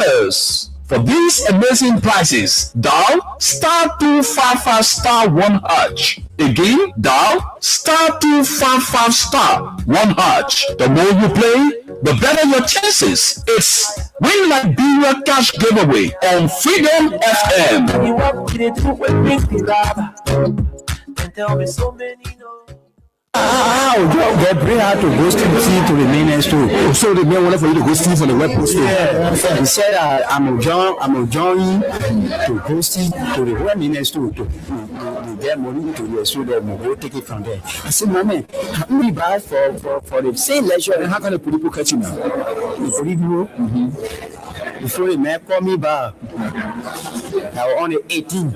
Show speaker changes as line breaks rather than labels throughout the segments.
$1. For these amazing prices, dial *255*1#. Again, dial *255*1#. The more you play, the better your chances. It's Win Liberia Cash Giveaway on Freedom FM.
Bring her to go to the main store.
So the man wanted for you to go steal from the web store.
Yeah, he said I'm joining to go steal to the web main store to get money to the store. That we go take it from there. I said, my man, we buy for the same leisure.
And how can the people catch you now?
The people, before the man called me back, I was on the 18th.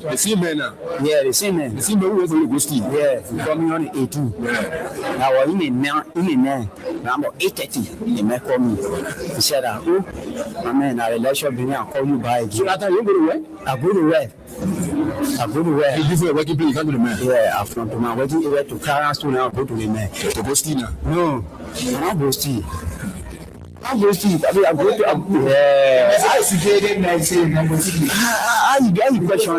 The same man now?
Yeah, the same man.
The same man who went for you to go steal?
Yeah, he called me on the 18th. Yeah. I was in the 9, now about 8:30. The man called me. He said, oh, my man, I will I'll call you back.
So after you go to work?
I go to work.
You give me a working place, you can't go to the man?
Yeah, after my working area to Clarence to now go to the man.
To go steal now?
No, I'm not go steal. I go to yeah. You get the question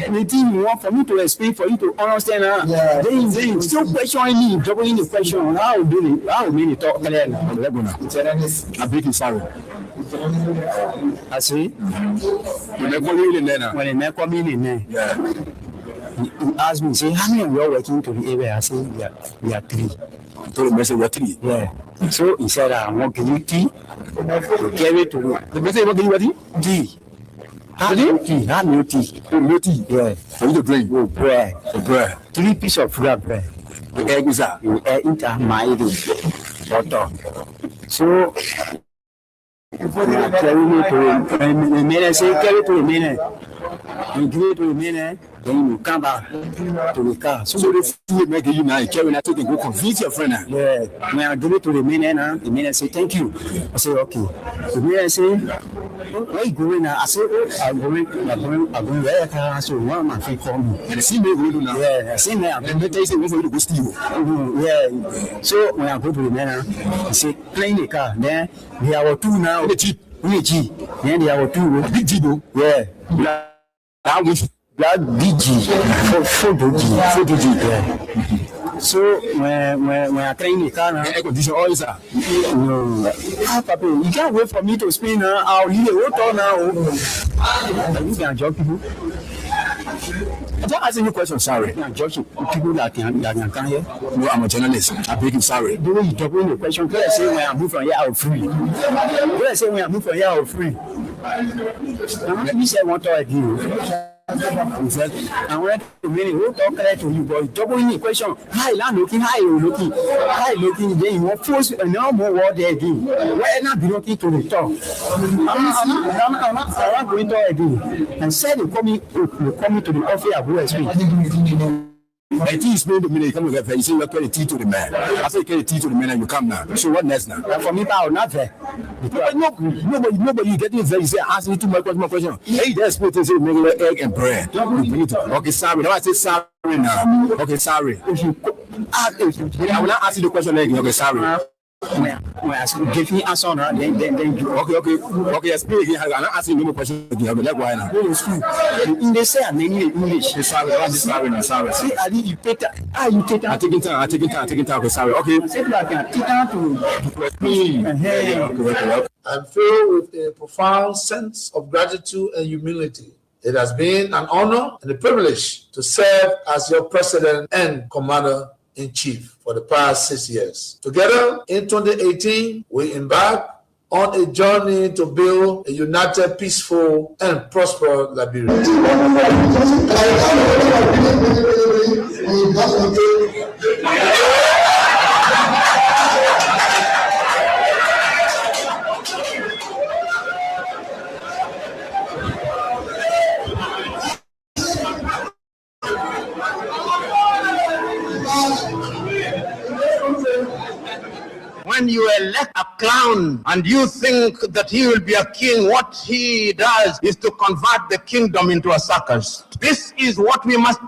anything you want for me to explain for you to understand. Then still questioning me, doubling the question. How will do it? How will mean it talk clear?
I break it, sorry.
I see.
When they call me in there,
when they call me in there, he asked me, say, how many of you are working to the area? I say, we are 3.
told the message we are 3.
Yeah. So he said, I want to give you tea. To carry to
the message want to give you
tea.
Have no tea. No tea.
Yeah.
For you to drink.
Oh, bread.
Bread.
3 pieces of bread.
The egg is that.
You enter my butter. So carry me to the minute. Say carry to the minute. You give it to the minute. Then you come back to the car.
So the food make you now carry that to go convince your friend.
Yeah. When I give it to the minute, the minute say thank you. I say okay. The minute say, where you going now? I say, I'm going where I can. So one of my friends call me.
And the same way we do now.
Yeah, the same way.
And they say we for you to go steal.
Yeah. So when I go to the minute, he say clean the car. Then they are 2 now.
The cheap.
Then they are 2.
Big G though.
Yeah.
That which.
Black BG, 4G. Yeah. So when I train the car now,
air condition all is that.
No, Papa, you can't wait for me to spin now. I'll leave the water now. You can judge people.
I don't ask any question, sorry.
You can judge people that can hear.
No, I'm a journalist. I beg you, sorry.
The way you talk the question, when I say when I move from here, I'm free. When I say when I move from here, I'm free. You said one time again. I want to really talk to you, but double in the question. Hi, looking, then you want force no more word there again. Why not be looking to the top? I'm not going to again. And said you come to the office of USP.
The tea is made the minute you come to the you say you carry the tea to the man. I say carry the tea to the man and you come now. So what next now?
For me, I will not there.
Nobody you get in there, you say ask me too much question. Hey, that's what they say make egg and bread. Okay, sorry. Now I say sorry now. Okay, sorry. I will not ask you the question again. Okay, sorry.
When I give me answer now, then you
okay. Explain again. I'm not asking you no more questions again. Okay, that's why now.
In the say I'm in English.
Sorry.
See, I need you take that. You take that.
I taking time. Okay, sorry. Okay.
Say that I take time to explain.
I'm filled with a profound sense of gratitude and humility. It has been an honor and a privilege to serve as your president and commander-in-chief for the past 6 years. Together, in 2018, we embarked on a journey to build a united, peaceful, and prosperous Liberia.
When you elect a clown and you think that he will be a king, what he does is to convert the kingdom into a circus. This is what we must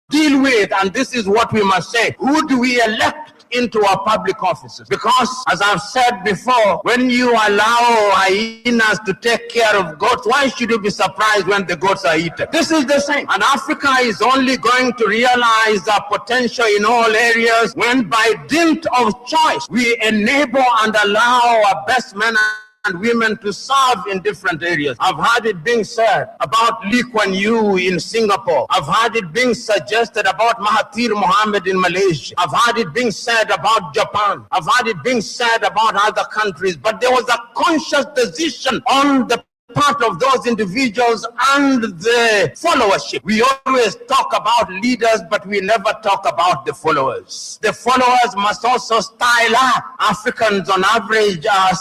deal with, and this is what we must say. Who do we elect into our public offices. Because, as I've said before, when you allow hyenas to take care of goats, why should you be surprised when the goats are eaten? This is the same. And Africa is only going to realize our potential in all areas when, by dint of choice, we enable and allow our best men and women to serve in different areas. I've heard it being said about Lee Kuan Yew in Singapore. I've heard it being suggested about Mahathir Mohamad in Malaysia. I've heard it being said about Japan. I've heard it being said about other countries. But there was a conscious decision on the part of those individuals and the followership. We always talk about leaders, but we never talk about the followers. The followers must also style up. Africans on average are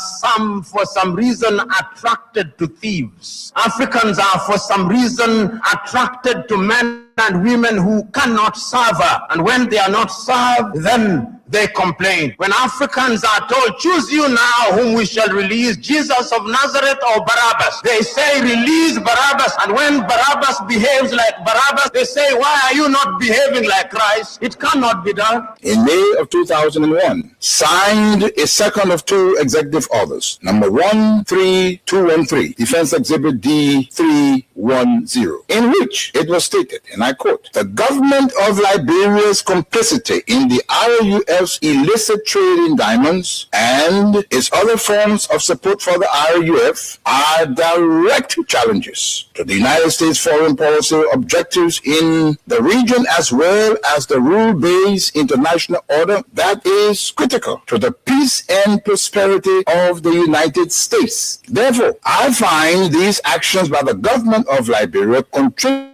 for some reason attracted to thieves. Africans are for some reason attracted to men and women who cannot serve her. And when they are not served, then they complain. When Africans are told, choose you now whom we shall release, Jesus of Nazareth or Barabbas, they say, release Barabbas. And when Barabbas behaves like Barabbas, they say, why are you not behaving like Christ? It cannot be done.
In May of 2001, signed a second of two executive orders, number 13213, Defense Exhibit D310, in which it was stated, and I quote, the government of Liberia's complicity in the RUF's illicit trade in diamonds and its other forms of support for the RUF are direct challenges to the United States foreign policy objectives in the region, as well as the rule-based international order that is critical to the peace and prosperity of the United States. Therefore, I find these actions by the government of Liberia contribute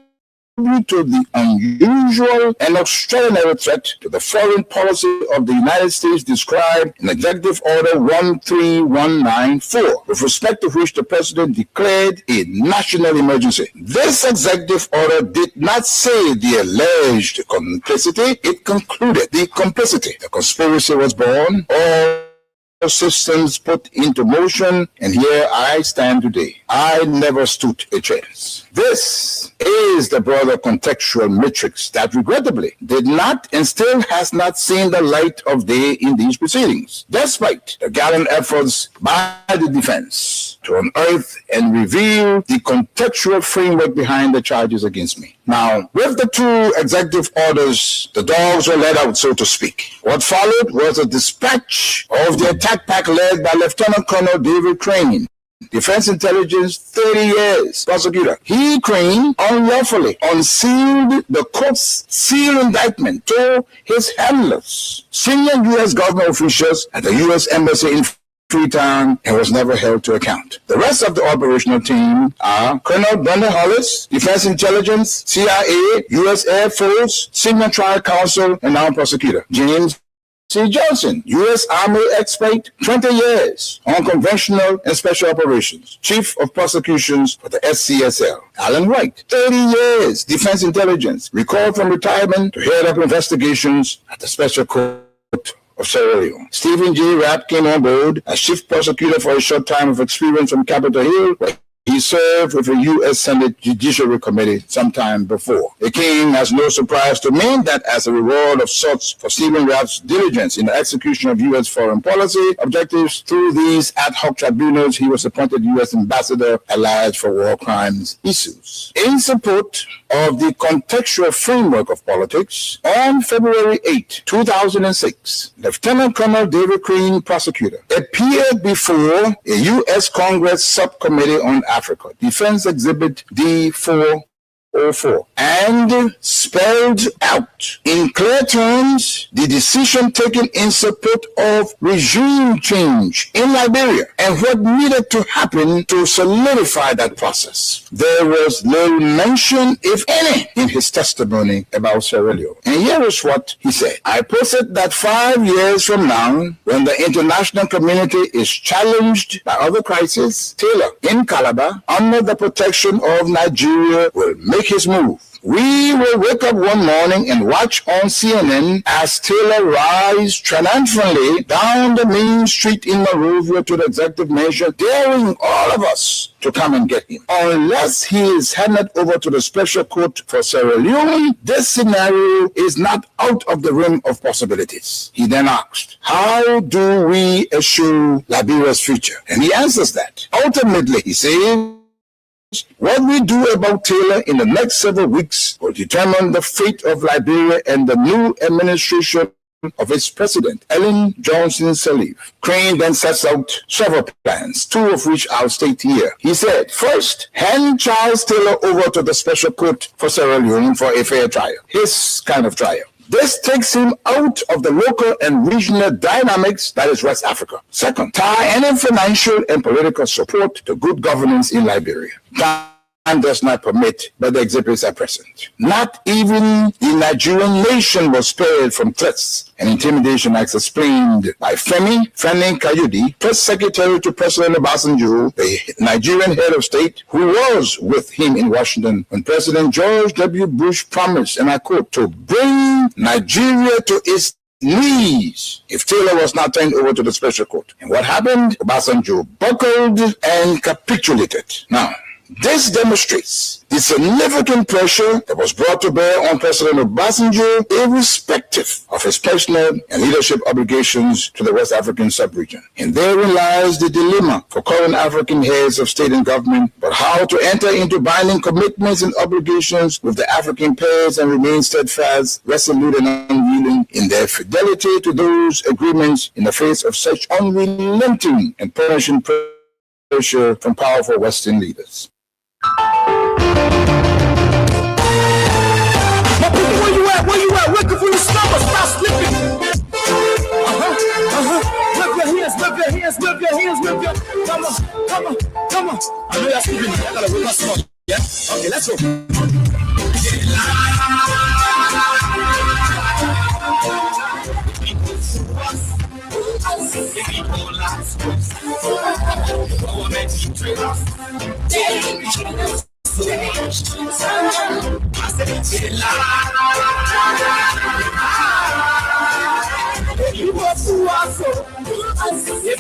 to the unusual and extraordinary threat to the foreign policy of the United States described in Executive Order 13194, with respect to which the President declared a national emergency. This executive order did not say the alleged complicity, it concluded the complicity. The conspiracy was born, all systems put into motion, and here I stand today. I never stood a chance. This is the broader contextual matrix that regrettably did not and still has not seen the light of day in these proceedings, despite the gallant efforts by the defense to unearth and reveal the contextual framework behind the charges against me. Now, with the two executive orders, the dogs were let out, so to speak. What followed was a dispatch of the attack pack led by Lieutenant Colonel David Crane, Defense Intelligence 30 years prosecutor. He, Crane, unlawfully unsealed the court's sealed indictment to his handlers, senior U.S. government officials at the U.S. Embassy in Freetown, and was never held to account. The rest of the operational team are Colonel Brenda Hollis, Defense Intelligence, CIA, U.S. Air Force, Senior Trial Counsel, and now prosecutor James C. Johnson, U.S. Army expert, 20 years on conventional and special operations, Chief of Prosecutions for the SCSL. Alan White, 30 years, Defense Intelligence, recalled from retirement to head up investigations at the Special Court of Sierra Leone. Stephen J. Rapp came on board as Chief Prosecutor for a short time of experience from Capitol Hill, where he served with the U.S. Senate Judiciary Committee sometime before. It came as no surprise to me that as a reward of sorts for Stephen Rapp's diligence in the execution of U.S. foreign policy objectives through these ad hoc tribunals, he was appointed U.S. Ambassador allied for war crimes issues. In support of the contextual framework of politics, on February 8, 2006, Lieutenant Colonel David Crane, prosecutor, appeared before a U.S. Congress subcommittee on Africa, Defense Exhibit D404, and spelled out in clear terms the decision taken in support of regime change in Liberia and what needed to happen to solidify that process. There was little mention, if any, in his testimony about Sierra Leone. And here is what he said. I posit that 5 years from now, when the international community is challenged by other crises, Taylor in Calabar, under the protection of Nigeria, will make his move. We will wake up one morning and watch on CNN as Taylor rides triumphantly down the main street in Monrovia to the executive mansion, daring all of us to come and get him. Unless he is handed over to the special court for Sierra Leone, this scenario is not out of the realm of possibilities. He then asked, how do we assure Liberia's future? And he answers that. Ultimately, he says, what we do about Taylor in the next several weeks will determine the fate of Liberia and the new administration of its president, Ellen Johnson Sirleaf. Crane then sets out several plans, two of which I'll state here. He said, first, hand Charles Taylor over to the special court for Sierra Leone for a fair trial, his kind of trial. This takes him out of the local and regional dynamics that is West Africa. Second, tie any financial and political support to good governance in Liberia. Time does not permit, but the exhibits are present. Not even the Nigerian nation was spared from threats and intimidation, as explained by Femi Kayode, press secretary to President Obasanjo, the Nigerian head of state, who was with him in Washington when President George W. Bush promised, and I quote, to bring Nigeria to its knees if Taylor was not turned over to the special court. And what happened? Obasanjo buckled and capitulated. Now, this demonstrates the significant pressure that was brought to bear on President Obasanjo, irrespective of his personal and leadership obligations to the West African sub-region. And therein lies the dilemma for current African heads of state and government, but how to enter into binding commitments and obligations with the African pairs and remain steadfast, resolute, and unyielding in their fidelity to those agreements in the face of such unrelenting and punishing pressure from powerful Western leaders.
Where you at? Looking for your stomach. Stop slipping. Whip your hands. Come on. I know you're sleeping. I gotta wake up small. Yeah? Okay, let's go.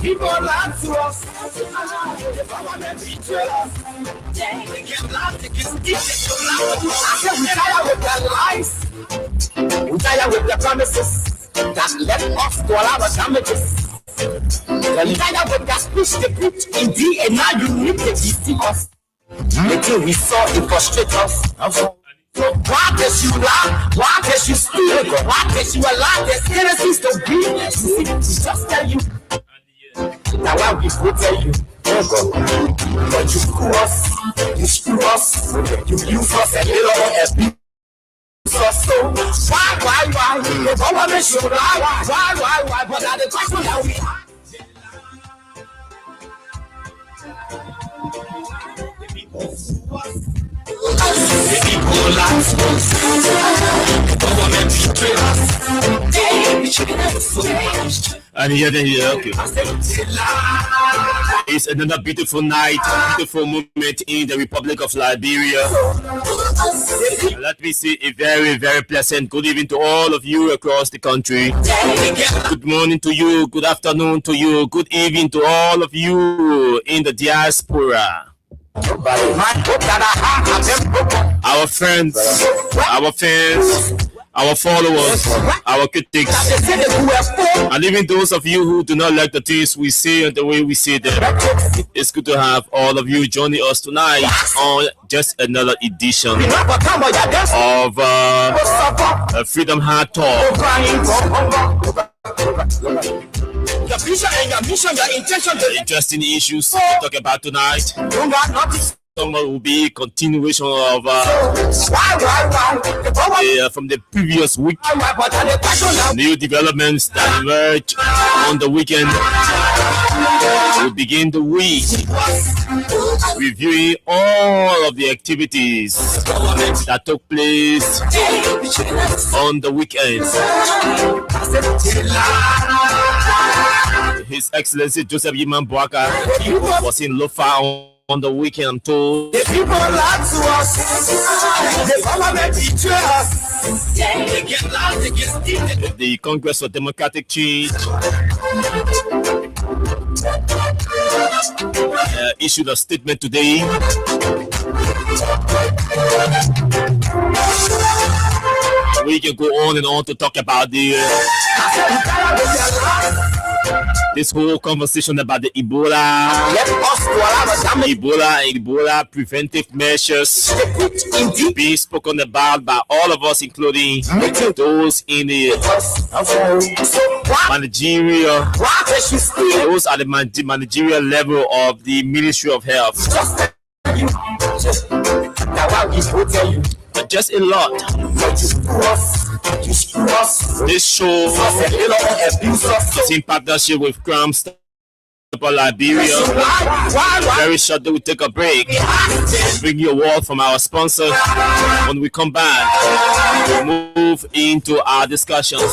People lie to us. The government betray us. They get loud, they get deep, we tired with their lies. We tired with their promises that let us go our damages. We tired with their speech they put in DNA. You need to deceive us. Until we saw it frustrate us. So why does you lie? Why does you steal? Why does you allow the innocence to be? We just tell you. Now why we go tell you? But you screw us, you screw us, you use us a little abuse us. So why? The government should lie. Why? But now the question that we have.
And here, okay. It's another beautiful night, beautiful moment in the Republic of Liberia. Let me say a very, very pleasant good evening to all of you across the country. Good morning to you, good afternoon to you, good evening to all of you in the diaspora. Our friends, our fans, our followers, our critics, and even those of you who do not like the things we say and the way we say them. It's good to have all of you joining us tonight on just another edition of Freedom Heart Talk.
Your vision and your mission, your intention, the
interesting issues to talk about tonight. Will be a continuation of from the previous week. New developments that emerged on the weekend. We begin the week reviewing all of the activities that took place on the weekend. His Excellency Joseph Yiman Boaka was in Lofa on the weekend, I'm told.
The people lie to us. The government betray us. They get loud, they get steamed.
The Congress for Democratic Change issued a statement today. We can go on and on to talk about the this whole conversation about the Ebola preventive measures being spoken about by all of us, including those in the managerial, those at the managerial level of the Ministry of Health. Just a lot. This show is in partnership with Crime Stop Liberia. Very shortly, we take a break. Bring you a word from our sponsor. When we come back, we'll move into our discussions.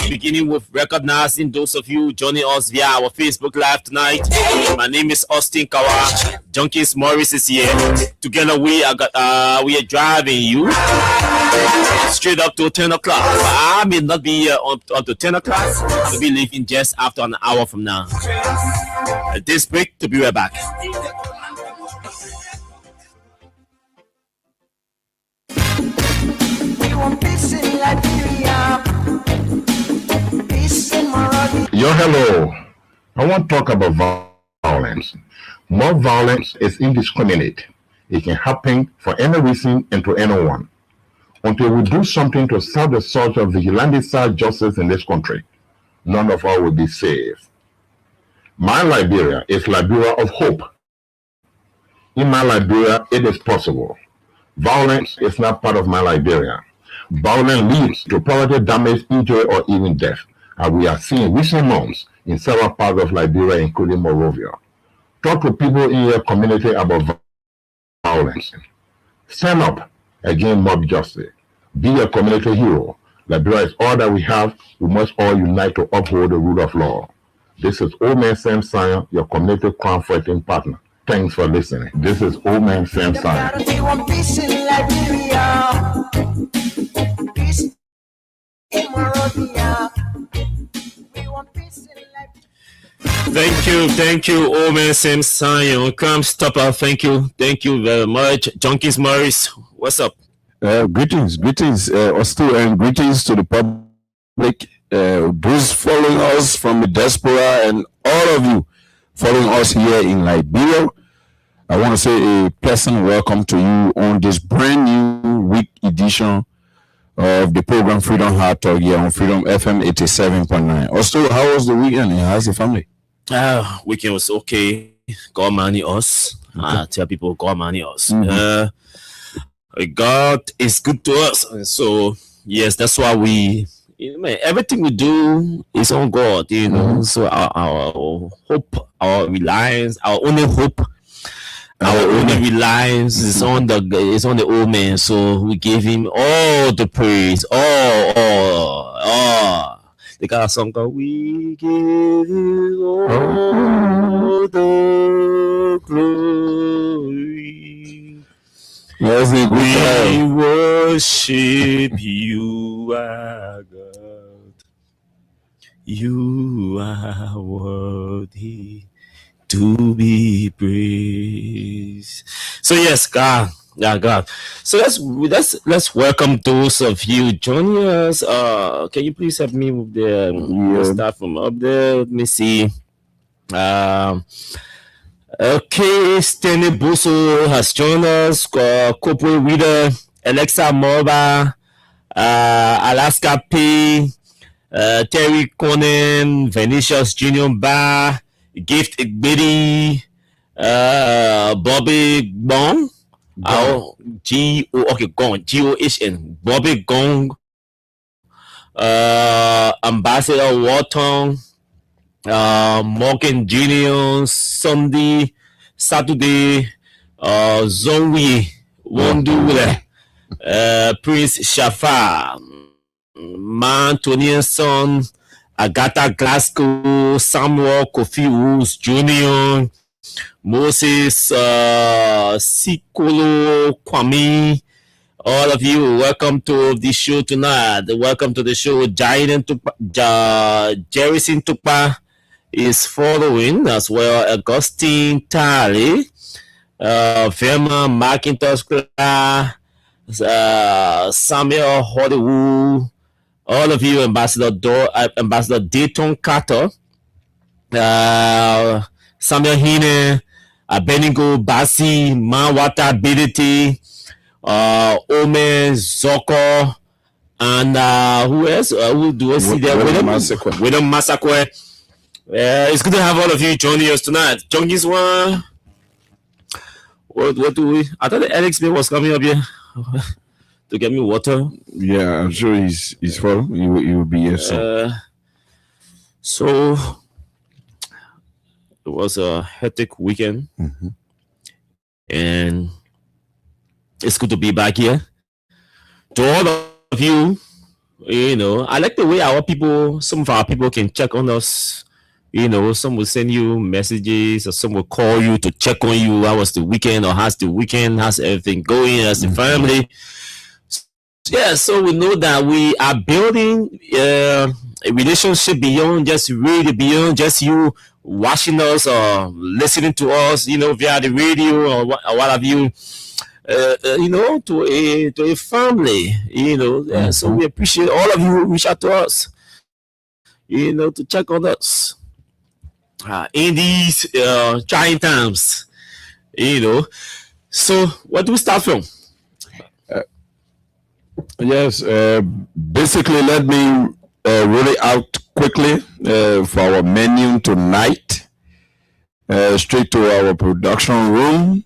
Beginning with recognizing those of you joining us via our Facebook Live tonight. My name is Austin Kawa. Junkies Morris is here. Together we are driving you straight up to 10 o'clock. I may not be here up to 10 o'clock. I'll be leaving just after an hour from now. At this break, to be right back.
Yo, hello. I want to talk about violence. More violence is indiscriminate. It can happen for any reason and to anyone. Until we do something to stop the surge of vigilante-style justice in this country, none of us will be safe. My Liberia is Liberia of hope. In my Liberia, it is possible. Violence is not part of my Liberia. Violence leads to property damage, injury, or even death, as we are seeing recent months in several parts of Liberia, including Monrovia. Talk to people in your community about violence. Stand up against mob justice. Be a community hero. Liberia is all that we have. We must all unite to uphold the rule of law. This is Old Man Sam Sion, your community crime fighting partner. Thanks for listening. This is Old Man Sam Sion.
We want peace in Liberia. Peace in Monrovia. We want peace in Liberia.
Thank you, Old Man Sam Sion. Crime Stopper, thank you very much. Junkies Morris, what's up?
Greetings, Ostu, and greetings to the public. Those following us from the diaspora and all of you following us here in Liberia. I want to say a pleasant welcome to you on this brand new week edition of the program Freedom Hard Talk here on Freedom FM 87.9. Ostu, how was the weekend and how's the family?
Weekend was okay. God money us. I tell people God money us. God is good to us. So yes, that's why everything we do is on God, So our hope, our reliance, our only hope, our only reliance is on the old man. So we give him all the praise, all. They got a song called "We Give You All the Glory."
Yes,
we worship you, our God. You are worthy to be praised. So yes, God. So let's welcome those of you joining us. Can you please help me with the start from up there? Let me see. Okay, Stanley Busso has joined us. Corporate reader Alexa Morba, Alaska P, Terry Conan, Venetius Junior Bar, Gift Igbedi, Bobby Bong. G-O-H-N, Bobby Gong, Ambassador Wharton, Morgan Junior, Sunday, Saturday, Zonwi, Wondule, Prince Shafa, Mantonian Son, Agatha Glasgow, Samuel Kofi Woods Jr., Moses, Sikolo, Kwame, all of you, welcome to the show tonight. Welcome to the show. Jerison Tukpa is following as well. Augustine Tali, Verma McIntosh, Samuel Hollywood, all of you, Ambassador Dayton Carter, Samuel Hine, Benigo Basi, Mawata Ability, Ome Zoko, and who else? Who do I see there? William Masakwe. It's good to have all of you joining us tonight. Junkies one. What do we? I thought Alex May was coming up here to get me water.
Yeah, I'm sure he's full. He will be here soon.
So it was a hectic weekend, and it's good to be back here. To all of you, I like the way some of our people can check on us. Some will send you messages, or some will call you to check on you. How was the weekend, or how's the weekend? How's everything going? How's the family? Yeah, so we know that we are building a relationship beyond just you watching us or listening to us, via the radio or what have you. To a family, So we appreciate all of you who reach out to us, to check on us in these trying times, So what do we start from?
Yes, basically, let me roll it out quickly for our menu tonight. Straight to our production room.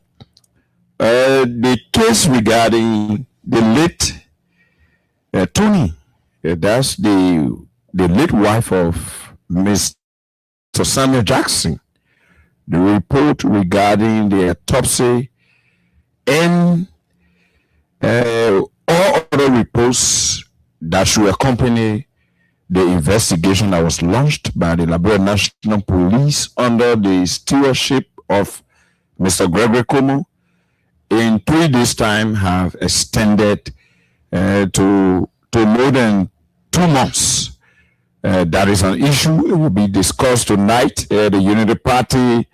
The case regarding the late Tony, that's the late wife of Mr. Samuel Jackson. The report regarding the autopsy and all other reports that should accompany the investigation that was launched by the Liberia National Police under the stewardship of Mr. Gregory Como in 3 days' time have extended to more than 2 months. That is an issue. It will be discussed tonight. The Unity Party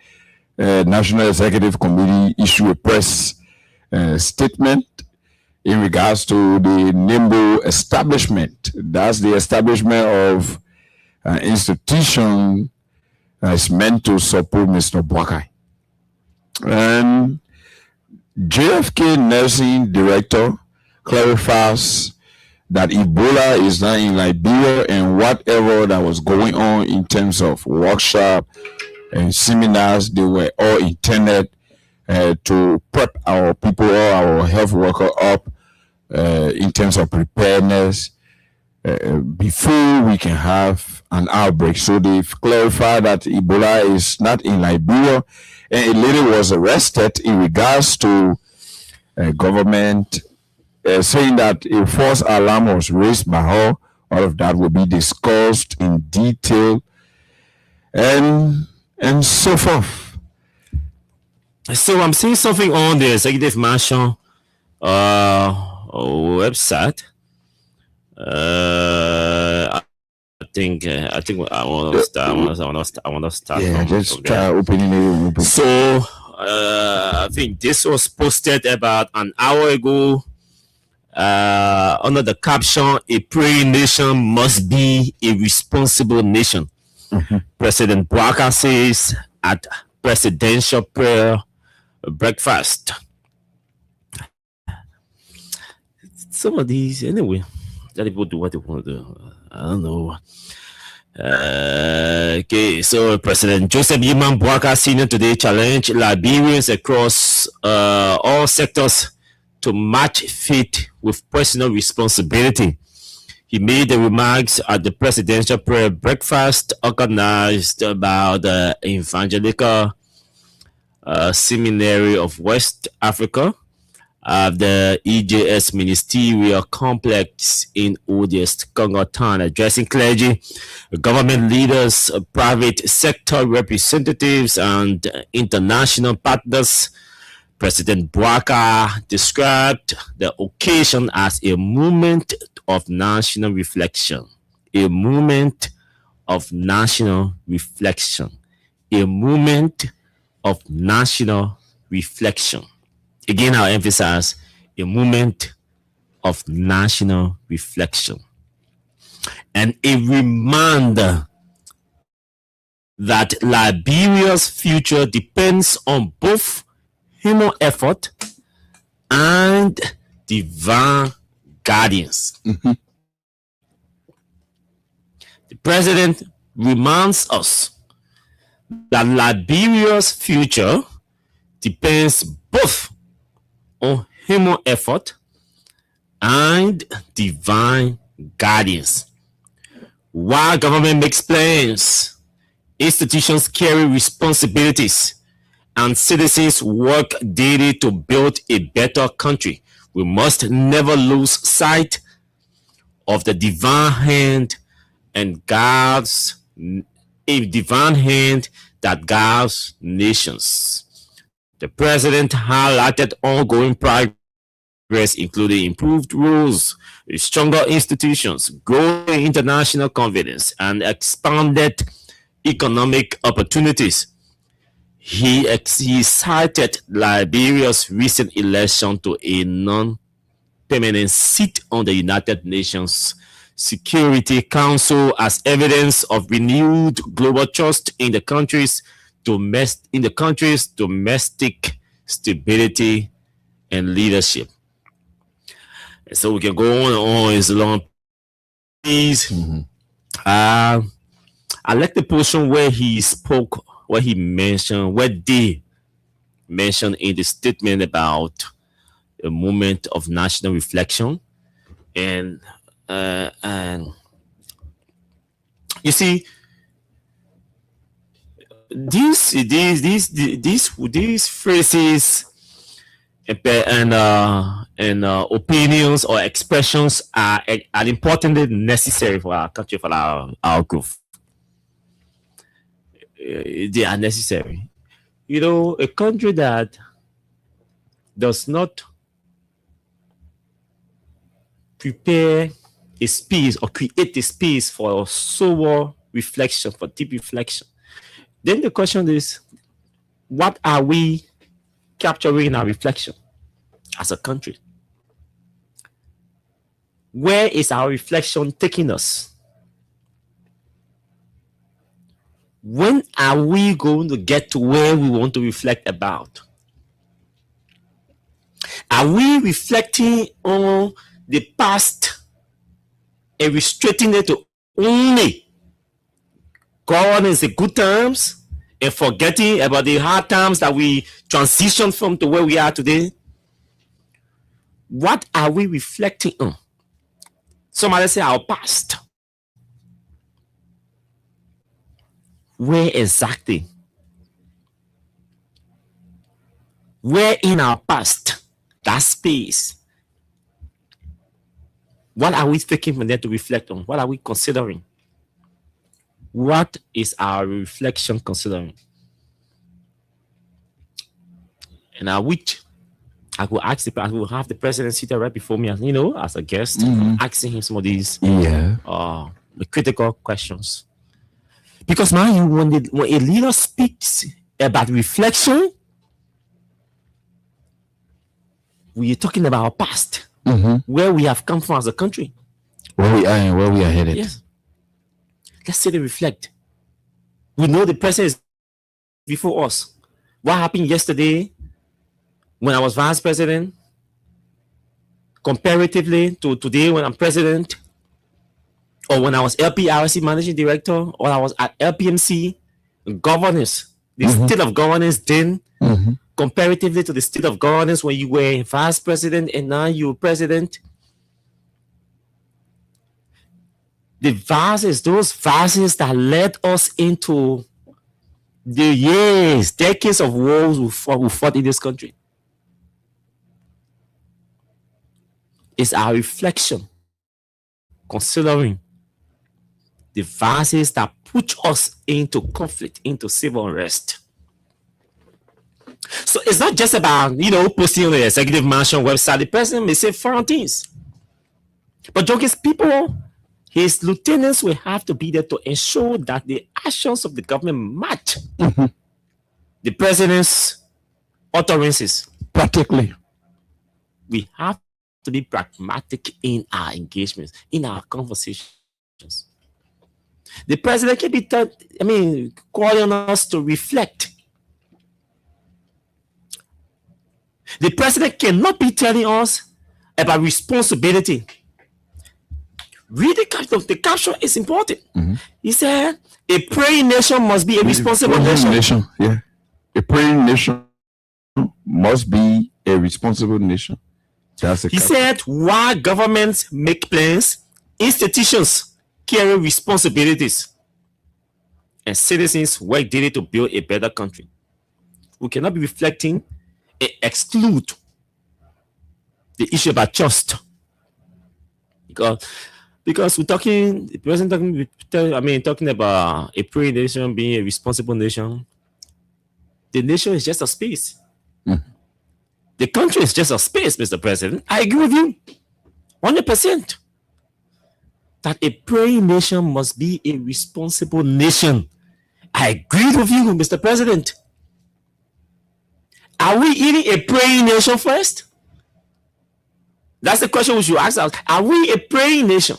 National Executive Committee issued a press statement in regards to the Nimbo establishment. That's the establishment of an institution that's meant to support Mr. Boakai. And JFK Nursing Director clarifies that Ebola is not in Liberia, and whatever that was going on in terms of workshop and seminars, they were all intended to prep our people or our health worker up in terms of preparedness before we can have an outbreak. So they've clarified that Ebola is not in Liberia, and a lady was arrested in regards to government saying that a false alarm was raised by her. All of that will be discussed in detail and so forth.
So I'm seeing something on the Executive Mansion website. I think I want to start.
Yeah, just try opening it.
So I think this was posted about an hour ago. Under the caption, "A praying nation must be a responsible nation." President Boakai says at presidential prayer breakfast. Some of these, anyway, that people do what they want to do. I don't know. Okay, so President Joseph Yiman Boakai Sr. today challenged Liberians across all sectors to match faith with personal responsibility. He made the remarks at the presidential prayer breakfast organized by the Evangelical Seminary of West Africa of the EJS Ministerial Complex in Odiest, Congo Town, addressing clergy, government leaders, private sector representatives, and international partners. President Bouaka described the occasion as a moment of national reflection. A moment of national reflection. A moment of national reflection. Again, I'll emphasize a moment of national reflection and a reminder that Liberia's future depends on both human effort and divine guidance. The president reminds us that Liberia's future depends both on human effort and divine guidance. While government makes plans, institutions carry responsibilities, and citizens work daily to build a better country. We must never lose sight of the divine hand and God's a divine hand that guides nations. The president highlighted ongoing progress, including improved rules, stronger institutions, growing international confidence, and expanded economic opportunities. He cited Liberia's recent election to a non-permanent seat on the United Nations Security Council as evidence of renewed global trust in the country's domestic stability and leadership. And so we can go on and on. It's a long piece. I like the portion where he spoke, where he mentioned, where they mentioned in the statement about a moment of national reflection. And you see, these phrases and opinions or expressions are importantly necessary for our country, for our growth. They are necessary. You know, a country that does not prepare a space or create a space for sober reflection, for deep reflection, then the question is, what are we capturing in our reflection as a country? Where is our reflection taking us? When are we going to get to where we want to reflect about? Are we reflecting on the past and restricting it to only governance in good times and forgetting about the hard times that we transitioned from to where we are today? What are we reflecting on? Somebody say our past. Where exactly? Where in our past, that space? What are we taking from there to reflect on? What are we considering? What is our reflection considering? And I wish I could ask I will have the president seated right before me, you know, as a guest, asking him some of these critical questions. Because now, when a leader speaks about reflection, we are talking about our past, where we have come from as a country,
where we are and where we are headed.
Yes. Let's say they reflect. We know the president is before us. What happened yesterday when I was vice president, comparatively to today when I'm president, or when I was LPRC managing director, or I was at LPMC, governance, the state of governance then, comparatively to the state of governance when you were vice president and now you're president. The vases, those vases that led us into the decades of wars we fought in this country. is our reflection, considering the vices that put us into conflict, into civil unrest. So it's not just about, posting on the executive mansion website. The president may say foreign things. But Junkies people, his lieutenants will have to be there to ensure that the actions of the government match the president's utterances.
Practically.
We have to be pragmatic in our engagements, in our conversations. The president can be, calling us to reflect. The president cannot be telling us about responsibility. Read the caption. The caption is important. He said, a praying nation must be a responsible nation.
Yeah. A praying nation must be a responsible nation.
He said, while governments make plans, institutions carry responsibilities, and citizens work daily to build a better country. We cannot be reflecting and exclude the issue about trust. Because we're talking, the president talking about a praying nation being a responsible nation. The nation is just a space. The country is just a space, Mr. President. I agree with you 100%. That a praying nation must be a responsible nation. I agree with you, Mr. President. Are we even a praying nation first? That's the question we should ask ourselves. Are we a praying nation?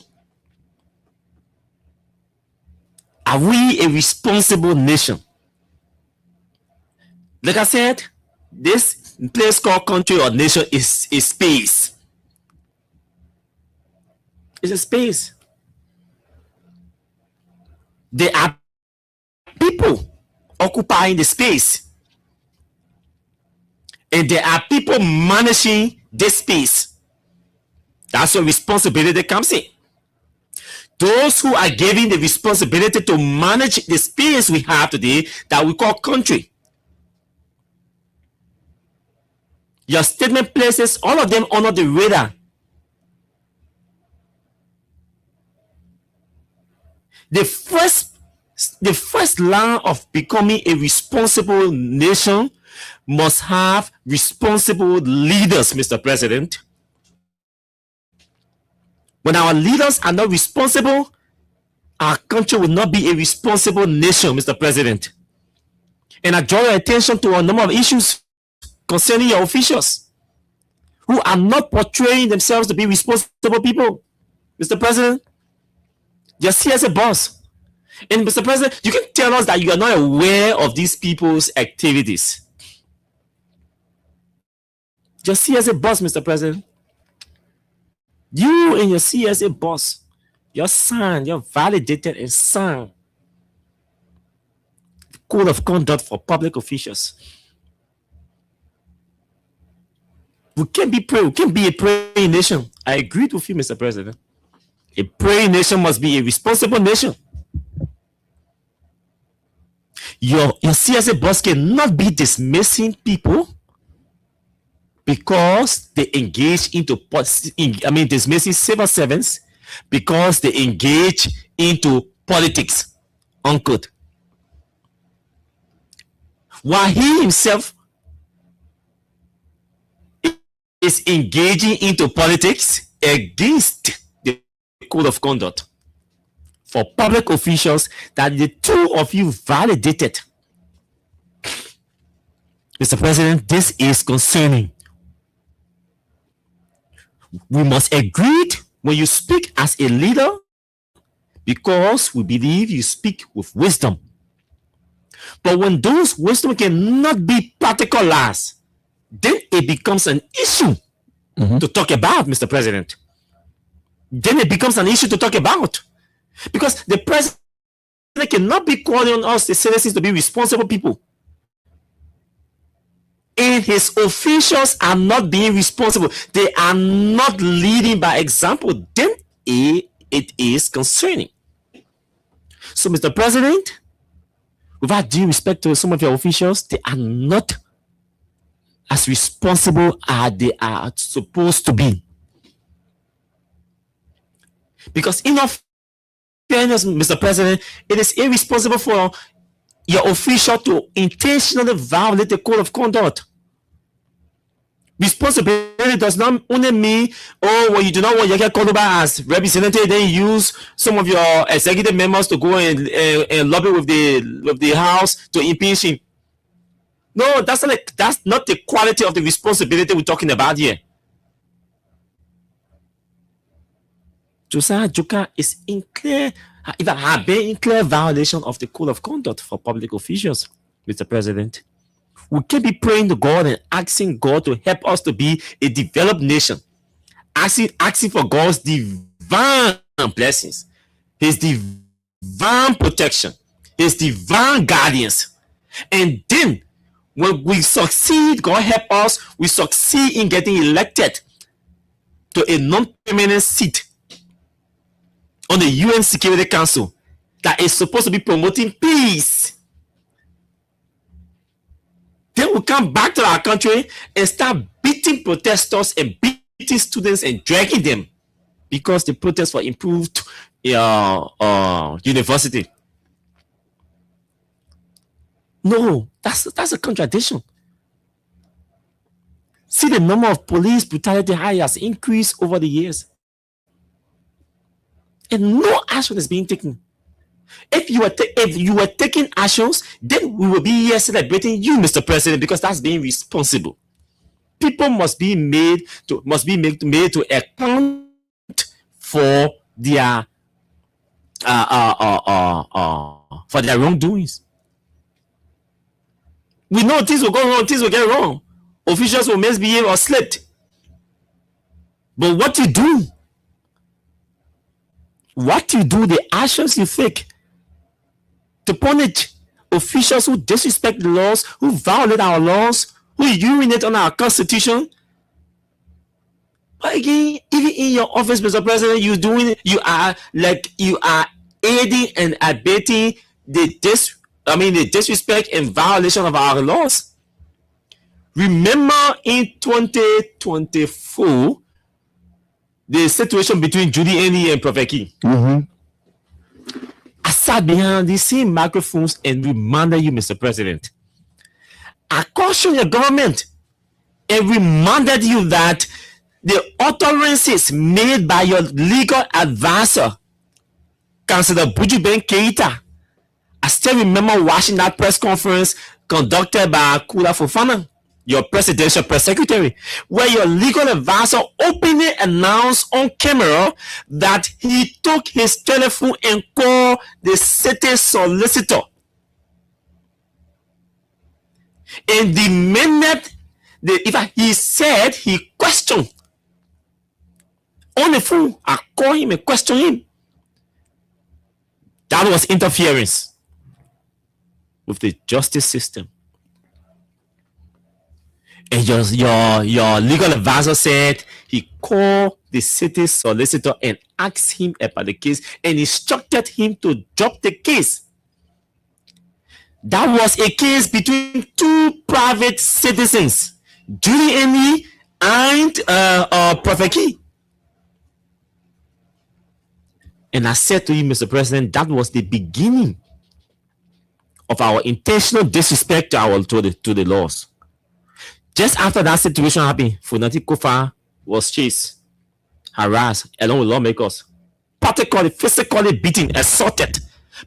Are we a responsible nation? Like I said, this place called country or nation is a space. It's a space. There are people occupying the space. And there are people managing this space. That's where responsibility comes in. Those who are given the responsibility to manage the space we have today that we call country. Your statement places all of them under the radar. The first line of becoming a responsible nation must have responsible leaders, Mr. President. When our leaders are not responsible, our country will not be a responsible nation, Mr. President. And I draw your attention to a number of issues concerning your officials who are not portraying themselves to be responsible people, Mr. President. Just see as a boss. And Mr. President, you can tell us that you are not aware of these people's activities. Just see as a boss, Mr. President. You and your C as a boss, your son, you're validated and signed the code of conduct for public officials. We can't be a praying nation. I agree with you, Mr. President. A praying nation must be a responsible nation. Your CSA boss cannot be dismissing people because they engage into dismissing civil servants because they engage into politics. Unquote. While he himself is engaging into politics against the code of conduct for public officials that the two of you validated. Mr. President, this is concerning. We must agree when you speak as a leader because we believe you speak with wisdom. But when those wisdom cannot be particularized, then it becomes an issue to talk about, Mr. President. Then it becomes an issue to talk about. Because the president cannot be calling on us, the citizens, to be responsible people. And his officials are not being responsible. They are not leading by example. Then it is concerning. So, Mr. President, without due respect to some of your officials, they are not as responsible as they are supposed to be. Because in all fairness, Mr. President, it is irresponsible for your official to intentionally violate the code of conduct. Responsibility does not only mean, oh, well, you do not want your called over as representative, then use some of your executive members to go and lobby with the House to impeach him. No, that's not the quality of the responsibility we're talking about here. Josiah Juka is in clear, even have been in clear violation of the code of conduct for public officials, Mr. President. We can be praying to God and asking God to help us to be a developed nation, asking for God's divine blessings, His divine protection, His divine guidance. And then when we succeed, God help us, we succeed in getting elected to a non-permanent seat on the UN Security Council that is supposed to be promoting peace. Then we come back to our country and start beating protesters and beating students and dragging them because the protest for improved university. No, that's a contradiction. See, the number of police brutality has increased over the years, and no action is being taken. If you were taking actions, then we will be here celebrating you, Mr. President, because that's being responsible. People must be made to account for their wrongdoings. We know things will go wrong, things will get wrong. Officials will misbehave or slip. But what you do, the actions you take to punish officials who disrespect the laws, who violate our laws, who urinate on our constitution. But again, even in your office, Mr. President, you are aiding and abetting the disrespect and violation of our laws. Remember in 2024, the situation between Judy Annie and Prophet King. I sat behind these same microphones and reminded you, Mr. President. I cautioned your government and reminded you that the utterances made by your legal advisor, Councillor Bujuben Keita. I still remember watching that press conference conducted by Kula Fofana, your presidential press secretary, where your legal advisor openly announced on camera that he took his telephone and called the city solicitor. And the minute he said he questioned on the phone, I called him and questioned him. That was interference with the justice system. And your legal advisor said he called the city solicitor and asked him about the case and instructed him to drop the case. That was a case between two private citizens, Judy Annie and Prophet Key. And I said to you, Mr. President, that was the beginning of our intentional disrespect to the laws. Just after that situation happened, Funati Kofa was chased, harassed, along with lawmakers, particularly physically beaten, assaulted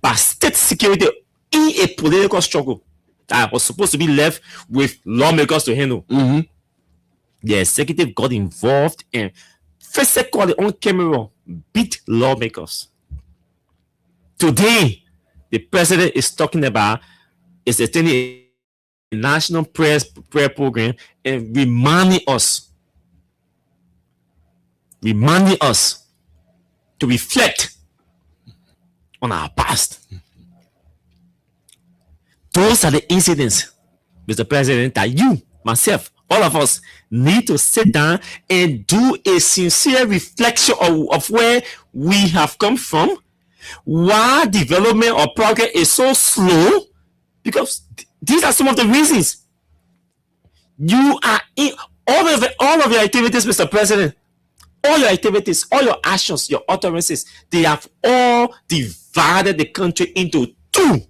by state security in a political struggle that was supposed to be left with lawmakers to handle. The executive got involved and physically on camera beat lawmakers. Today, the president is talking about is attending a national prayer program and reminding us to reflect on our past. Those are the incidents, Mr. President, that you, myself, all of us need to sit down and do a sincere reflection of where we have come from, why development or progress is so slow, because these are some of the reasons. You are in all of your activities, Mr. President, All your activities, all your actions, your utterances, they have all divided the country into two.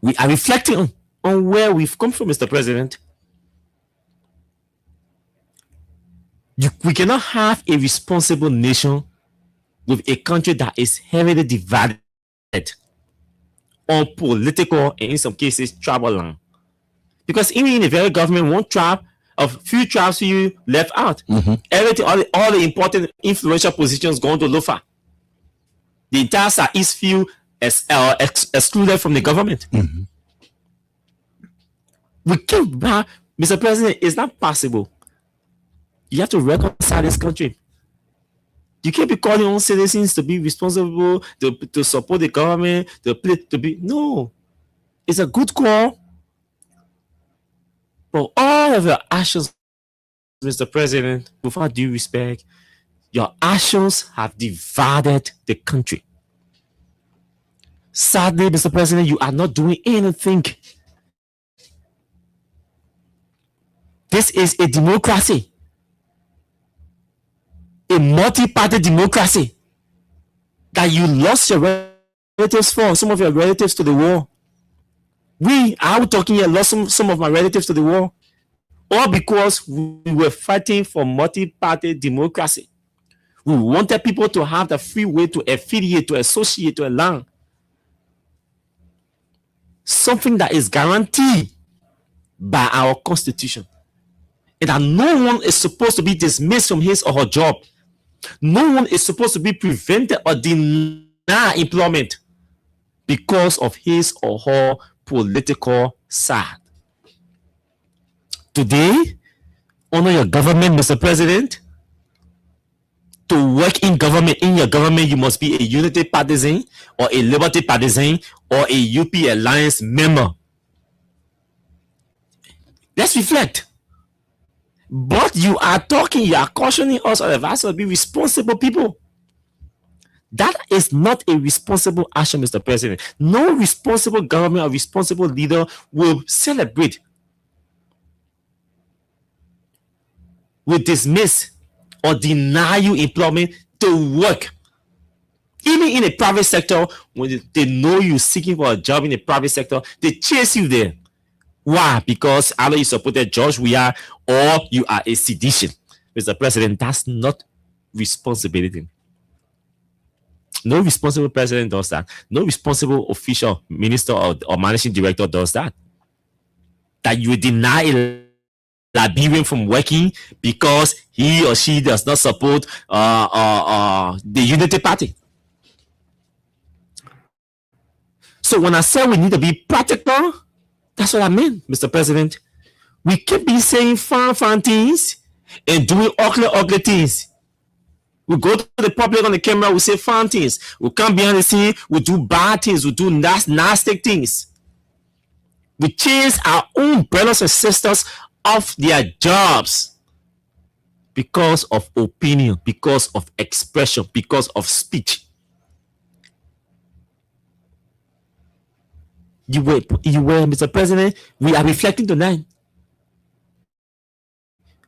We are reflecting on where we've come from, Mr. President. We cannot have a responsible nation with a country that is heavily divided on political and in some cases tribal land. Because even in the very government, one tribe of few tribes you left out. Everything, all the important influential positions going to Lofa. The entire Southeast field excluded from the government. We can't, Mr. President, it's not possible. You have to reconcile this country. You can't be calling on citizens to be responsible, to support the government, to be. No. It's a good call. But all of your actions, Mr. President, without due respect, your actions have divided the country. Sadly, Mr. President, you are not doing anything. This is a democracy. A multi-party democracy that you lost your relatives for, some of your relatives to the war. I'm talking here, lost some of my relatives to the war. All because we were fighting for multi-party democracy. We wanted people to have the free way to affiliate, to associate, to align. Something that is guaranteed by our constitution. And that no one is supposed to be dismissed from his or her job. No one is supposed to be prevented or denied employment because of his or her political side. Today, honor your government, Mr. President. To work in government, you must be a unity partisan or a liberty partisan or a UP Alliance member. Let's reflect. But you are cautioning us or advising us to be responsible people. That is not a responsible action, Mr. President. No responsible government or responsible leader will celebrate, will dismiss or deny you employment to work. Even in the private sector, when they know you're seeking for a job in the private sector, they chase you there. Why? Because either you supported George Weah or you are a sedition. Mr. President, that's not responsibility. No responsible president does that. No responsible official, minister, or managing director does that. That you deny a Liberian from working because he or she does not support the Unity Party. So when I say we need to be practical, that's what I mean, Mr. President. We keep be saying fun things and doing ugly things. We go to the public on the camera, we say fun things. We come behind the scene, we do bad things, we do nasty things. We chase our own brothers and sisters off their jobs because of opinion, because of expression, because of speech. You were, Mr. President, we are reflecting tonight.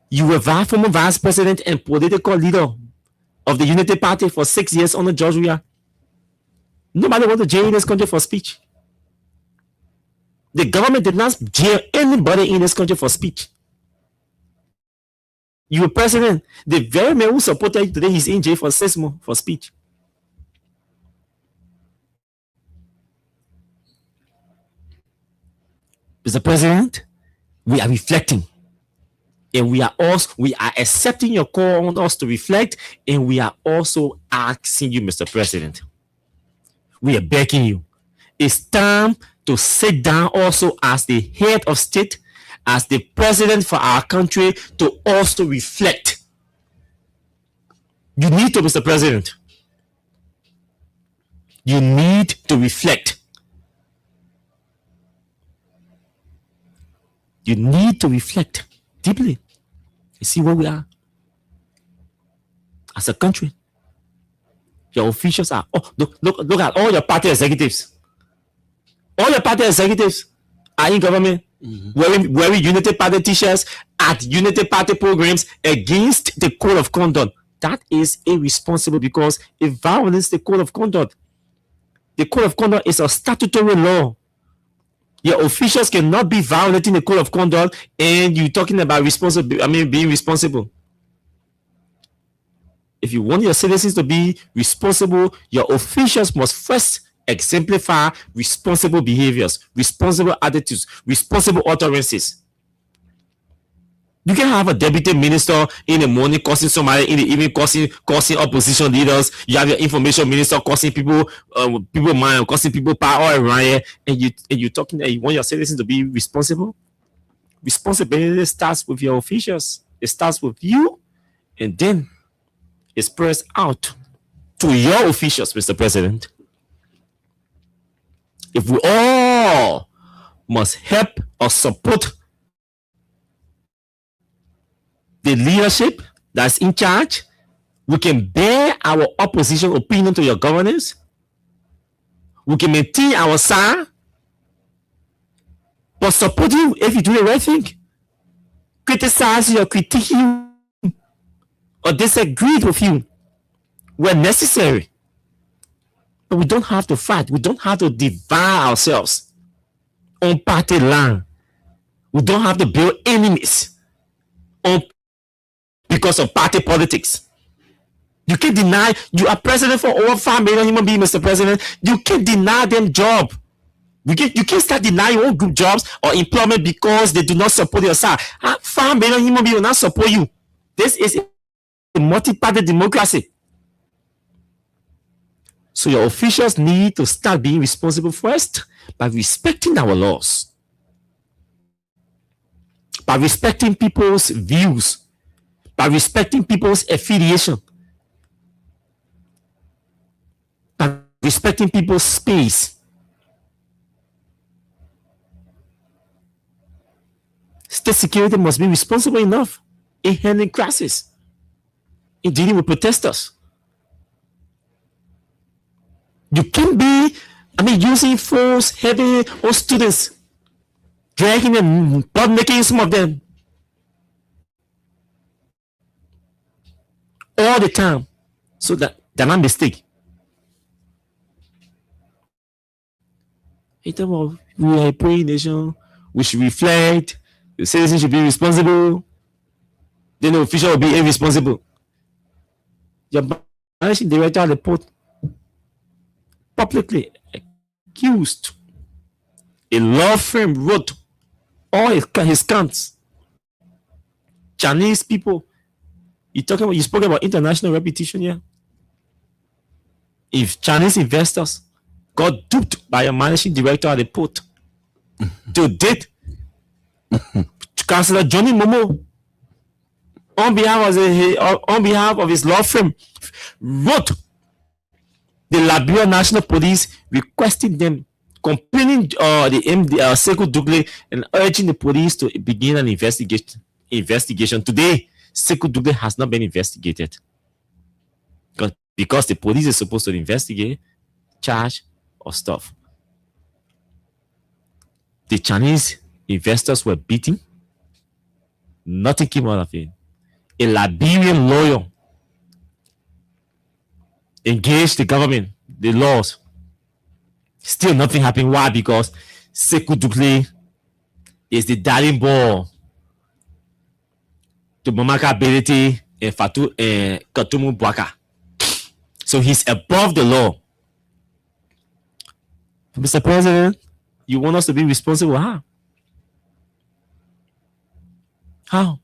You were former vice president and political leader of the Unity Party for 6 years under George Weah. Nobody went to jail in this country for speech. The government did not jail anybody in this country for speech. You were president. The very man who supported you today, he's in jail for 6 months for speech. Mr. President, we are reflecting. And we are accepting your call on us to reflect, and we are also asking you, Mr. President. We are begging you. It's time to sit down also as the head of state, as the president for our country, to also reflect. You need to, Mr. President. You need to reflect. You need to reflect deeply. You see where we are as a country. Your officials are, look at all your party executives. All your party executives are in government. wearing Unity Party t-shirts at Unity Party programs against the code of conduct. That is irresponsible because it violates the code of conduct. The code of conduct is a statutory law. Your officials cannot be violating the code of conduct and you're talking about being responsible. If you want your citizens to be responsible, your officials must first exemplify responsible behaviors, responsible attitudes, responsible utterances. You can have a deputy minister in the morning causing somebody, in the evening causing opposition leaders. You have your information minister causing people mind, causing people power all around here, and you're talking that you want your citizens to be responsible. Responsibility starts with your officials. It starts with you, and then it spreads out to your officials, Mr. President. If we all must help or support the leadership that's in charge, we can bear our opposition opinion to your governance. We can maintain our side, but support you if you do the right thing. Criticize you or critique you or disagree with you when necessary. But we don't have to fight. We don't have to divide ourselves on party line. We don't have to build enemies because of party politics. You can't deny you are president for over 5 million human beings, Mr. President. You can't deny them job. You can't start denying your own group jobs or employment because they do not support your side. 5 million human beings will not support you. This is a multi-party democracy. So your officials need to start being responsible first by respecting our laws, by respecting people's views, by respecting people's affiliation, by respecting people's space. State security must be responsible enough in handling crisis, in dealing with protesters. You can't be, using force heavy on students, dragging them, but making some of them all the time, so that they're not mistake. We are a praying nation. We should reflect. The citizens should be responsible. Then the official will be irresponsible. Your managing director of the port publicly accused a law firm wrote all his counts. Chinese people. You spoke about international reputation here. If Chinese investors got duped by a managing director at the port, to date, Councillor Johnny Momo, on behalf of his law firm, wrote the Liberia National Police requesting them, complaining the MD Sekou Dougle and urging the police to begin an investigation. Today, Sekou Dougle has not been investigated because the police is supposed to investigate, charge, or stuff. The Chinese investors were beaten. Nothing came out of it. A Liberian lawyer engaged the government, the laws. Still nothing happened. Why? Because Sekou Dougle is the darling ball to Mamaka Belete and Fatou and Katumu Bwaka. So he's above the law. Mr. President, you want us to be responsible? How?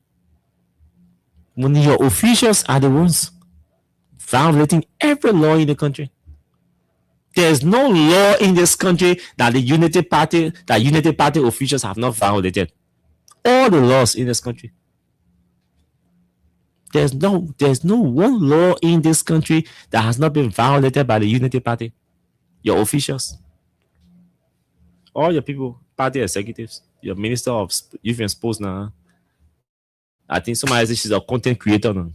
When your officials are the ones violating every law in the country. There's no law in this country that the Unity Party officials have not violated. All the laws in this country. There's no one law in this country that has not been violated by the Unity Party. Your officials. All your people, party executives, your minister of youth and sports now. I think somebody says she's a content creator now.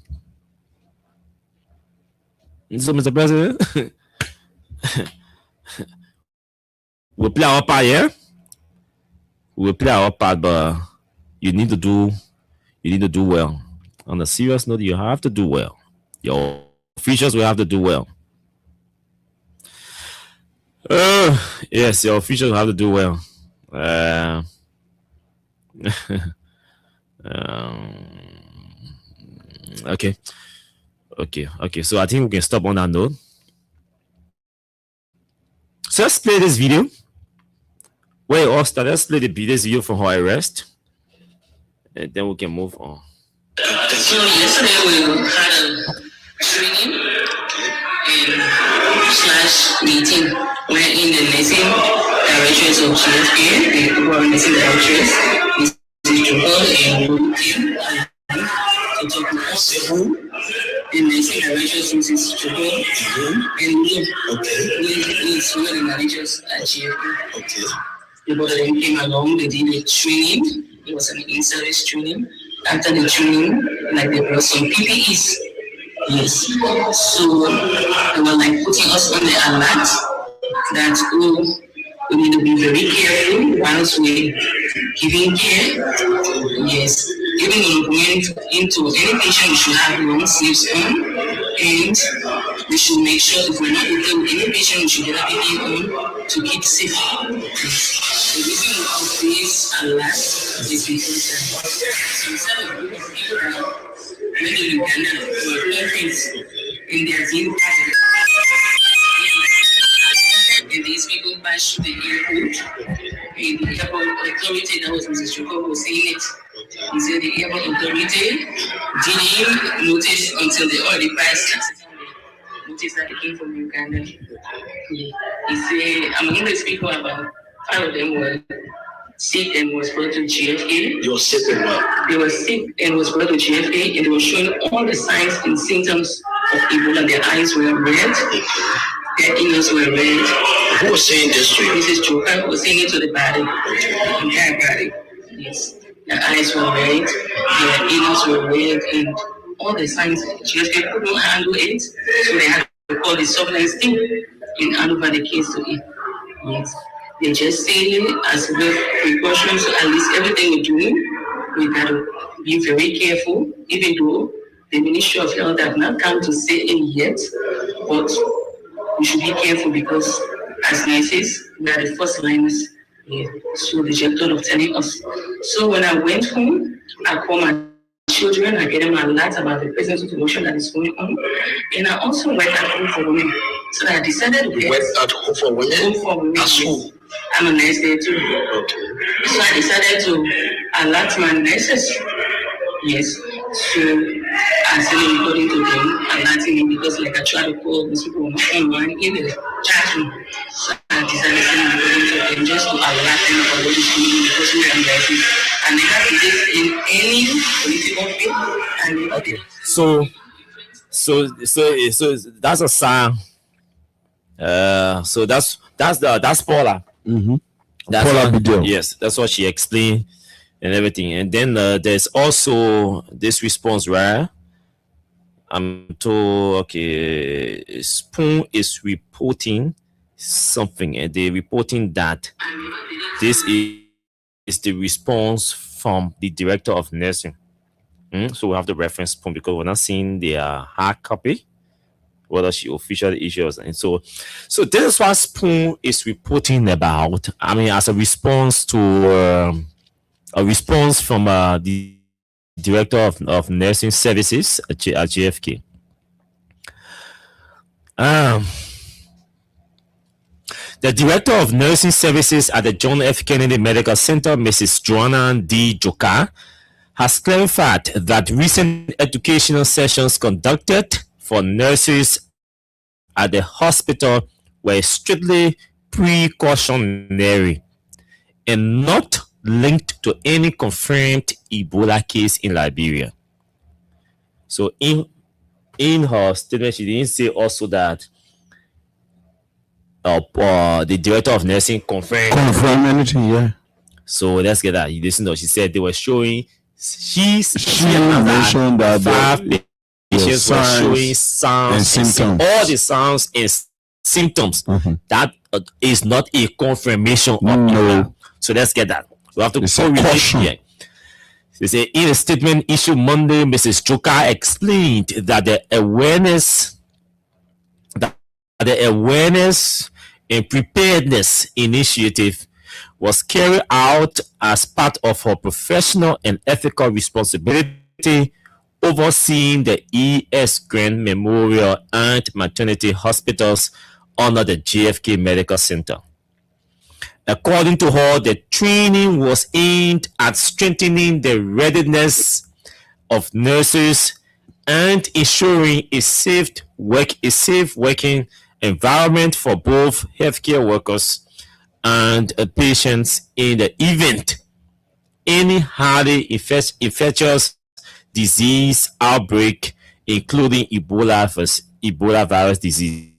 So, Mr. President, we'll play our part here. will play our part, but you need to do well. On a serious note, you have to do well. Your officials will have to do well. Yes, your officials will have to do well. Okay. So I think we can stop on that note. So let's play this video. Wait, Osta, let's play this video from her arrest, and then we can move on.
So yesterday we had a training slash meeting wherein the nursing directors of GFK, the people are nursing directors, Mrs. Jokol and came to talk to us. The nursing directors, Mrs. Jokol and me, is one of the managers at GFK. Okay. The both of them came along, they did a training. It was an in-service training. After the training, like there were some PPEs. Yes. So they were like putting us on the alert that we need to be very careful once we're giving care. Yes. Even when we going into any patient, we should have long sleeves on, and we should make sure if we're not okay with any patient, we should get a PPE on to keep safe. The reason of this alert is because some of the people many in Uganda were doing things in their team. And these people bashed the airport. And the airport authority, that was Mrs. Joko, was saying it. He said the airport authority didn't notice until they already passed notice that they came from Uganda. He said, among these people, about 5 of them were sick and was brought to GFK.
You were sick and what?
They were sick and was brought to GFK, and they were showing all the signs and symptoms of Ebola. Their eyes were red, their ears were red.
Who was saying this to you?
Mrs. Joker was saying it to the body, the entire body. Yes. Their eyes were red, their ears were red, and all the signs. GFK couldn't handle it, so they had to call the surveillance team and hand over the case to it. Yes. They just say as with precautions, at least everything we do, we gotta be very careful, even though the Ministry of Health have not come to say it yet, but we should be careful because as nurses, we are the first liners. Yeah. So they just thought of telling us. So when I went home, I called my children, I gave them a lot about the present situation that is going on, and I also went at home for women. So I decided to
went at home for women?
Home for women.
At school?
I'm a nurse there too.
Okay.
So I decided to alert my nurses. Yes. So I started reporting to them, alerting them because like I tried to call these people online in the chat room. So I decided to reporting to them just to alert them about what is going on because we are nurses. And they have to take in any political field. And
okay. So that's a sign. So that's Paula.
Mm-hmm.
That's
Paula
what,
video.
yes, that's what she explained and everything. And then there's also this response where I'm told, okay, Spoon is reporting something, and they're reporting that this is the response from the director of nursing. So we have the reference Spoon because we're not seeing their hard copy, whether she officially issues. And so this is what Spoon is reporting about. I mean, as a response to a response from the director of nursing services at GFK. The director of nursing services at the John F. Kennedy Medical Center, Mrs. Joanna D. Joka, has clarified that recent educational sessions conducted for nurses at the hospital were strictly precautionary and not linked to any confirmed Ebola case in Liberia. So in her statement, she didn't say also that the director of nursing confirmed
anything, yeah.
So let's get that. You listen to, she said they were showing she
mentioned that
5 patients were showing signs
and symptoms.
All the signs and symptoms.
Mm-hmm.
That is not a confirmation of
no.
So let's get that. We have to
It's a
correlate
caution.
here. They say in a statement issued Monday, Mrs. Choka explained that the awareness and preparedness initiative was carried out as part of her professional and ethical responsibility overseeing the E.S. Grant Memorial and Maternity Hospitals under the JFK Medical Center. According to her, the training was aimed at strengthening the readiness of nurses and ensuring a safe working environment for both healthcare workers and patients in the event any highly infectious disease outbreak, including Ebola virus disease.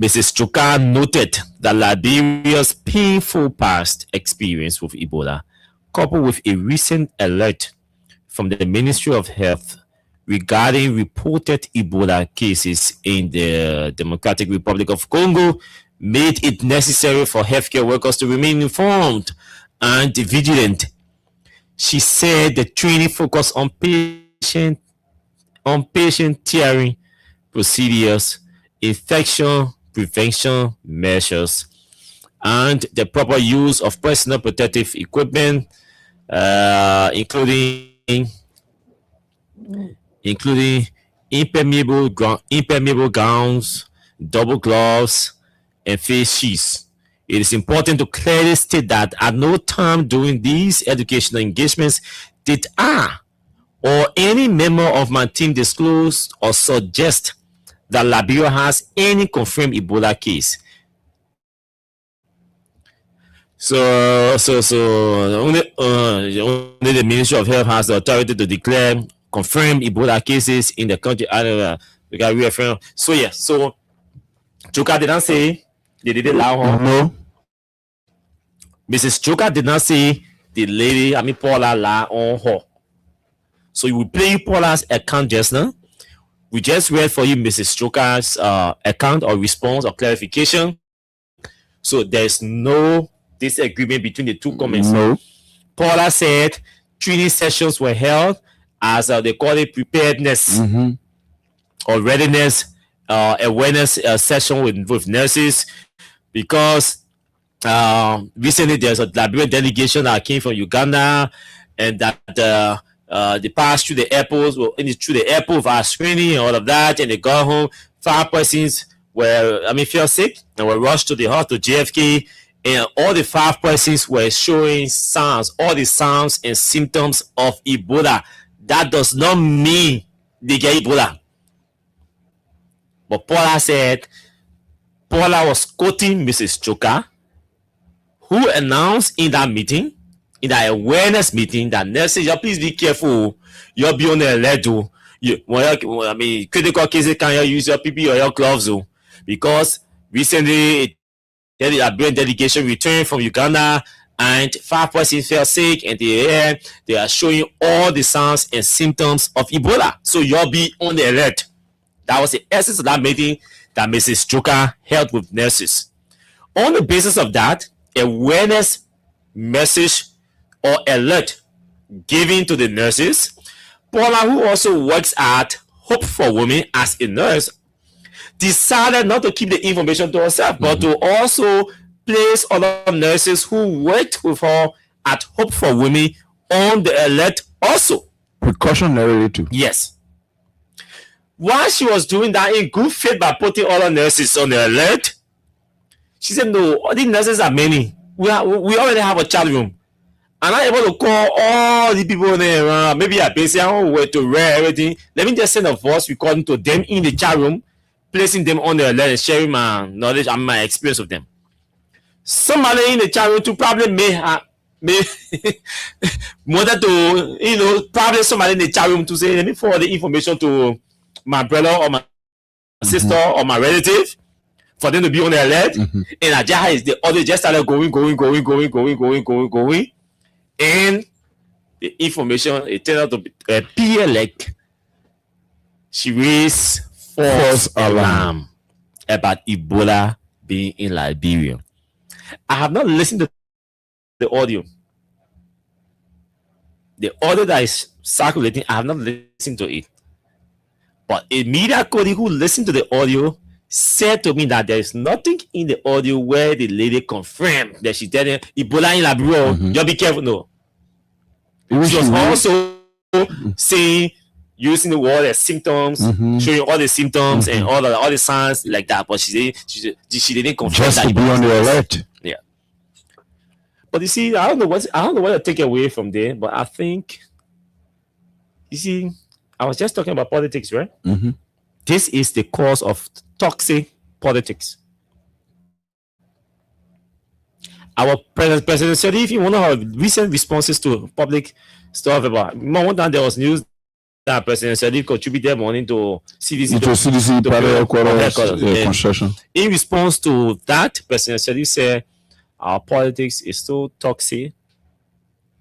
Mrs. Choka noted that Liberia's painful past experience with Ebola, coupled with a recent alert from the Ministry of Health regarding reported Ebola cases in the Democratic Republic of Congo, made it necessary for healthcare workers to remain informed and vigilant. She said the training focused on patient triaging procedures, infection prevention measures, and the proper use of personal protective equipment, including impermeable gowns, double gloves, and face shields. It is important to clearly state that at no time during these educational engagements did I or any member of my team disclose or suggest that Liberia has any confirmed Ebola case. So only the Ministry of Health has the authority to declare confirmed Ebola cases in the country. We got reaffirm. So yeah, so Choka did not say they didn't allow her.
No.
Mrs. Choka did not say the lady, Paula, lie on her. So you will play Paula's account just now. We just read for you Mrs. Choka's account or response or clarification. So there's no disagreement between the two comments.
No.
Paula said training sessions were held as they call it preparedness or readiness awareness session with nurses, because recently there's a Liberian delegation that came from Uganda, and that they passed through the airports, through the airport via screening and all of that, and they got home. 5 persons fell sick and were rushed to the hospital, JFK, and all the 5 persons were showing all the signs and symptoms of Ebola. That does not mean they get Ebola. But Paula was quoting Mrs. Choka, who announced in that meeting, in that awareness meeting, that nurses, please be careful. You'll be on the alert. Critical cases, can you use your PPE or your gloves? Because recently, the Liberian delegation returned from Uganda, and 5 persons fell sick, and they are showing all the signs and symptoms of Ebola. So you'll be on the alert. That was the essence of that meeting that Mrs. Choka held with nurses. On the basis of that awareness message or alert given to the nurses, Paula, who also works at Hope for Women as a nurse, decided not to keep the information to herself, but to also place other nurses who worked with her at Hope for Women on the alert also.
Precautionary too.
Yes. While she was doing that in good faith by putting other nurses on the alert, she said, no, all these nurses are many. We already have a chat room. And I'm able to call all the people there. Maybe I basically where to read everything. Let me just send a voice recording to them in the chat room, placing them on the alert and sharing my knowledge and my experience with them. Somebody in the chat room too probably may wanted to, probably somebody in the chat room to say, let me forward the information to my brother or my sister or my relative for them to be on the alert. And Ajaha is the other just started going. And the information, it turned out to be a PLEC. She raised false alarm about Ebola being in Liberia. I have not listened to the audio. The audio that is circulating, I have not listened to it. But a media colleague who listened to the audio said to me that there is nothing in the audio where the lady confirmed that she did Ebola in Labro. Just be careful, no. She was also saying, using the word as symptoms, showing all the symptoms and all the signs like that. But she didn't confirm
just
that.
To be on the alert.
Yeah. But you see, I don't know what to take away from there. But I think, you see, I was just talking about politics, right? This is the cause of toxic politics. Our President Sharif, in one of our recent responses to public stuff about one time there was news that President Sharif contributed money to CDC
construction.
In response to that, President Sharif said, our politics is so toxic.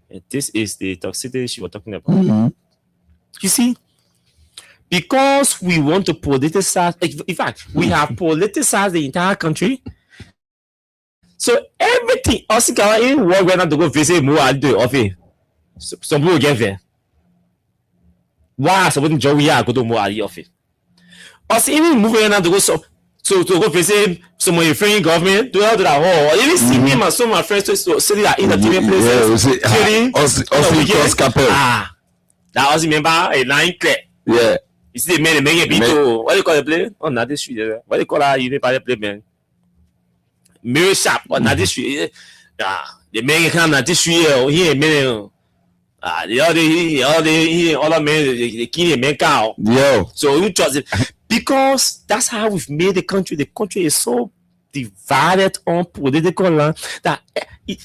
And this is the toxicity she was talking about. You see, because we want to politicize, in fact, we have politicized the entire country. So everything, Oscar in what we're not to go visit more at the office. Some people get there. Why supposed to Joey go to more at the office? Also, even moving on to go to go visit some of your friend government, do all that. Oh, even see me and some of my friends to sit at entertainment places. That was remember a line clear.
Yeah.
You see, they made a beat to what do you call the play? On that street, what do you call that? You didn't play, man. Mirror shop on that street. The man come that street here, man. The other men, they kill a man cow.
Yo.
So you trust it because that's how we've made the country. The country is so divided on political line that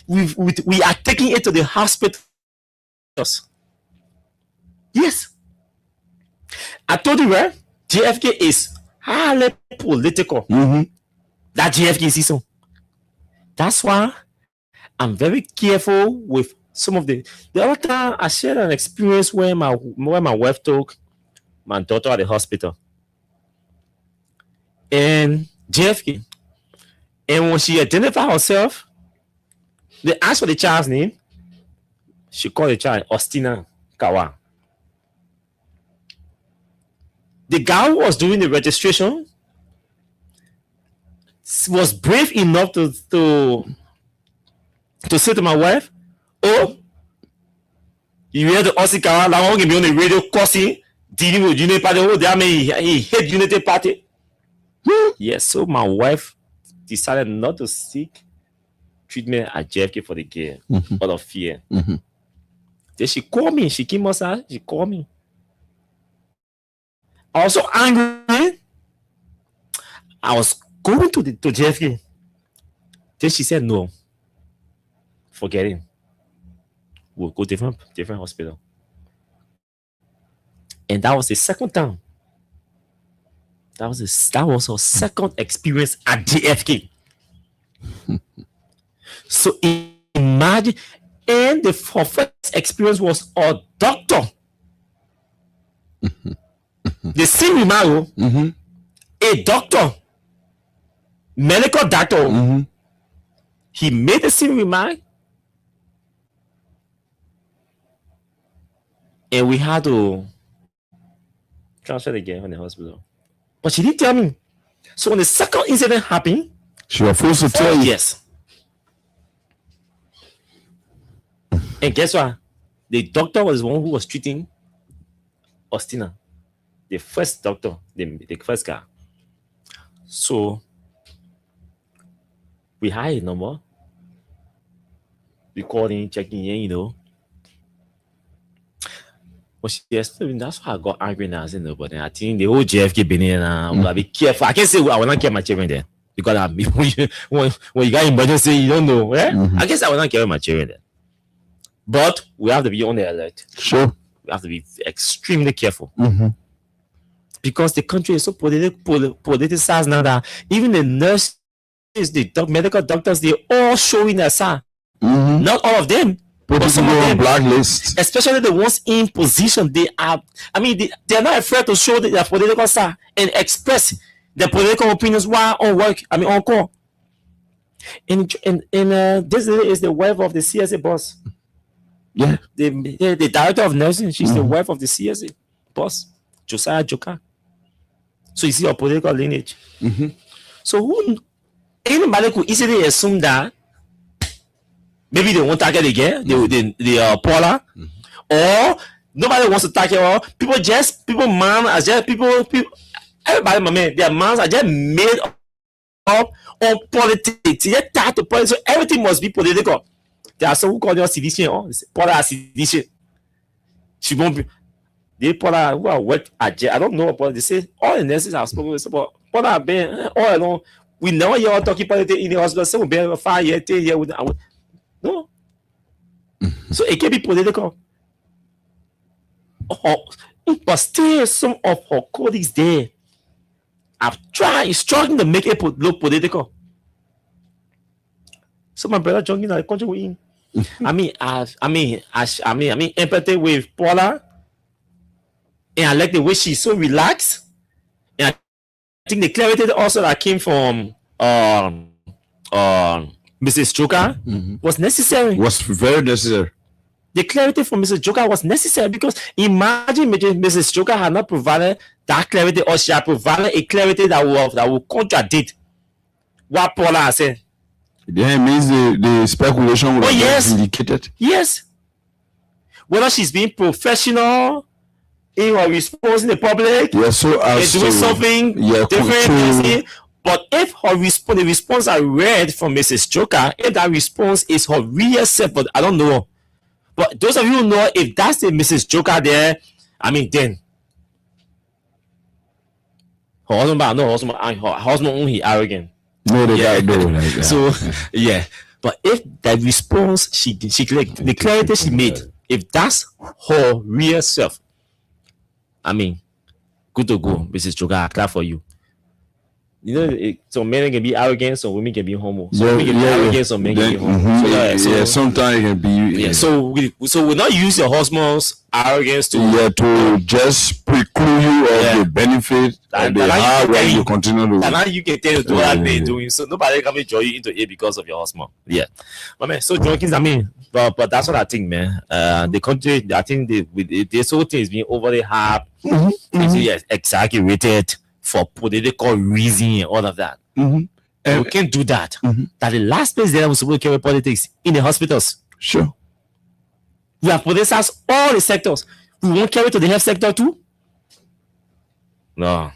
we are taking it to the hospitals. Yes. I told you, right? JFK is highly political. That JFK season. That's why I'm very careful with some of the other time I shared an experience where my wife took my daughter at the hospital. And JFK. And when she identified herself, they asked for the child's name. She called the child Ostina Kawa. The guy who was doing the registration was brave enough to say to my wife, "Oh, you hear the Oscar now be on the radio cussing, dealing with Unity Party. Oh, they he hate Unity Party." Yes, so my wife decided not to seek treatment at JFK for the girl out of fear. Then she called me. She came outside. She called me. I was so angry. I was going to JFK. Then she said, "No, forget it. We'll go different hospital." And that was the second time. That was her second experience at JFK. So imagine, and her first experience was a doctor. The same remark, a doctor, medical doctor, he made the same remark, and we had to transfer the girl in the hospital. But she didn't tell me. So when the second incident happened,
she was forced to tell you.
Yes. And guess what? The doctor was the one who was treating Ostina. The first doctor, the first guy. So we had a number, recording, checking in, you know. But that's why I got angry now, you know. But then I think the whole JFK been in now. Be careful. I can't say I will not care my children there because when you got emergency, you don't know. Eh? I guess I will not care my children there. But we have to be on the alert.
Sure.
We have to be extremely careful. Because the country is so politicized now that even the nurses, the medical doctors, they're all showing their side. Not all of them. But some of them,
blacklist.
Especially the ones in position, they are not afraid to show their political side and express their political opinions while on work, on call. And this lady is the wife of the CSA boss.
Yeah.
The director of nursing, she's the wife of the CSA boss, Josiah Joka. So you see your political lineage. So anybody could easily assume that maybe they won't target again, they are Paula, or nobody wants to target her. Everybody, my man, their minds are just made up on politics. They just tied to politics, so everything must be political. There are some who call them sedition. Paula sedition. She won't be. They Paula who are work at jail. I don't know about. They say all the nurses have spoken with about Paula have been all along. We never hear talking politics in the hospital. Some will be 5 years, 10 years with no. So it can be political. But still, some of her colleagues there have struggling to make it look political. So my brother Junkie, I country with him. I mean, empathy with Paula, and I like the way she's so relaxed. And I think the clarity also that came from Mrs. Joka was necessary.
Was very necessary.
The clarity from Mrs. Joka was necessary because imagine Mrs. Joka had not provided that clarity, or she had provided a clarity that will contradict what Paula has said.
Yeah, it means the speculation would have been indicated.
Yes. Whether she's being professional in her response in the public,
so as
doing something different. But if the response I read from Mrs. Joka, if that response is her real self, but I don't know. But those of you who know, if that's the Mrs. Joka there, I mean, then her husband only arrogant.
No, they gotta do like that.
So yeah, but if that response she the clarity she made, if that's her real self, I mean, good to go, Mrs. Joka. I clap for you. You know, so men can be arrogant, so women can be homo. So women can be arrogant, so men can be homo. So
sometimes it can be.
So we not use your husband's arrogance
to just preclude you of the benefit and the hard way you continue to.
And now you can tell you do what they're doing. So nobody can join you into it because of your husband. Yeah, but man, so junkies. I mean, but that's what I think, man. The country, I think this whole thing is being overly hyped. It's exaggerated for political reason and all of that. We can't do that. That the last place that was supposed to carry politics in the hospitals.
Sure.
We have politicized all the sectors. We won't carry to the health sector too? No.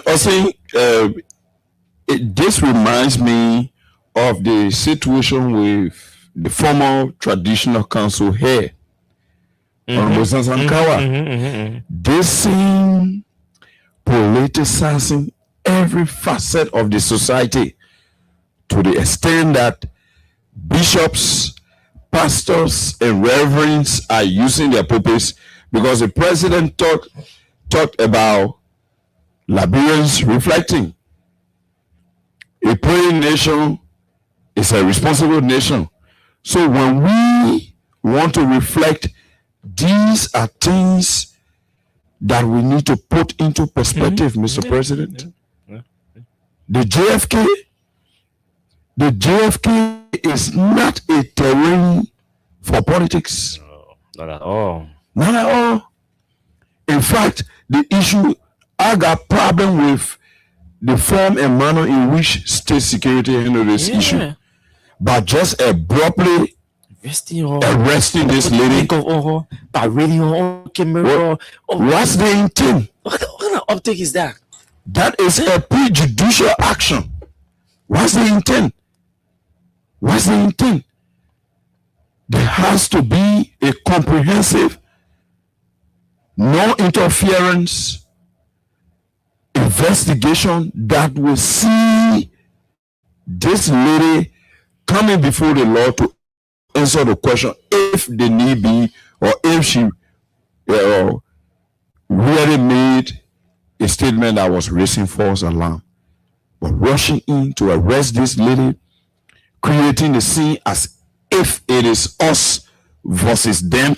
Also, this reminds me of the situation with the former traditional council here. They seem politicizing every facet of the society to the extent that bishops, pastors, and reverends are using their pulpits because the president talked about Liberians reflecting. A praying nation is a responsible nation. So when we want to reflect, these are things that we need to put into perspective, Mr. President. The JFK is not a terrain for politics.
No, not at all.
Not at all. In fact, the issue, I got problem with the form and manner in which state security handled this issue. But just abruptly arresting this lady.
By radio camera.
What's the intent?
What kind of uptake is that?
That is a prejudicial action. What's the intent? What's the intent? There has to be a comprehensive, no-interference investigation that will see this lady coming before the law to answer the question if the need be, or if she really made a statement that was raising false alarm. But rushing in to arrest this lady, creating the scene as if it is us versus them,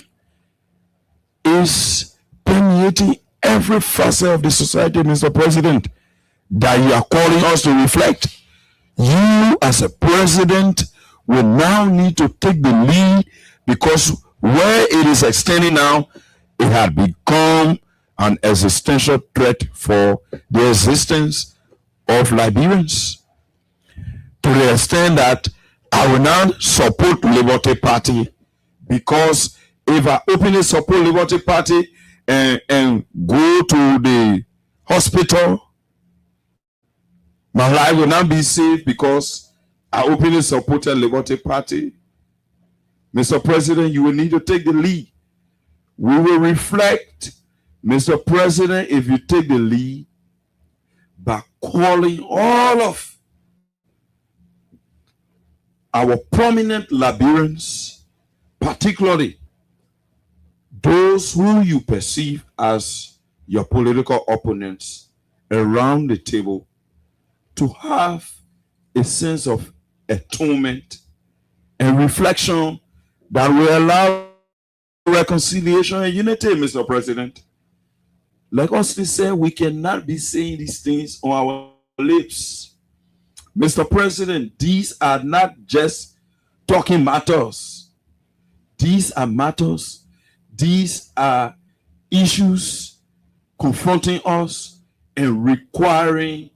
is permeating every facet of the society, Mr. President. that you are calling us to reflect. You as a president will now need to take the lead, because where it is extending now, it had become an existential threat for the existence of Liberians, to the extent that I will now support Liberty Party, because if I openly support Liberty Party and go to the hospital, my life will not be safe because I openly supported Liberty Party. Mr. President, you will need to take the lead. We will reflect, Mr. President, if you take the lead by calling all of our prominent Liberians, particularly those who you perceive as your political opponents, around the table, to have a sense of atonement and reflection that will allow reconciliation and unity, Mr. President. Like Austin said, we cannot be saying these things on our lips. Mr. President, these are not just talking matters. These are matters. These are issues confronting us and requiring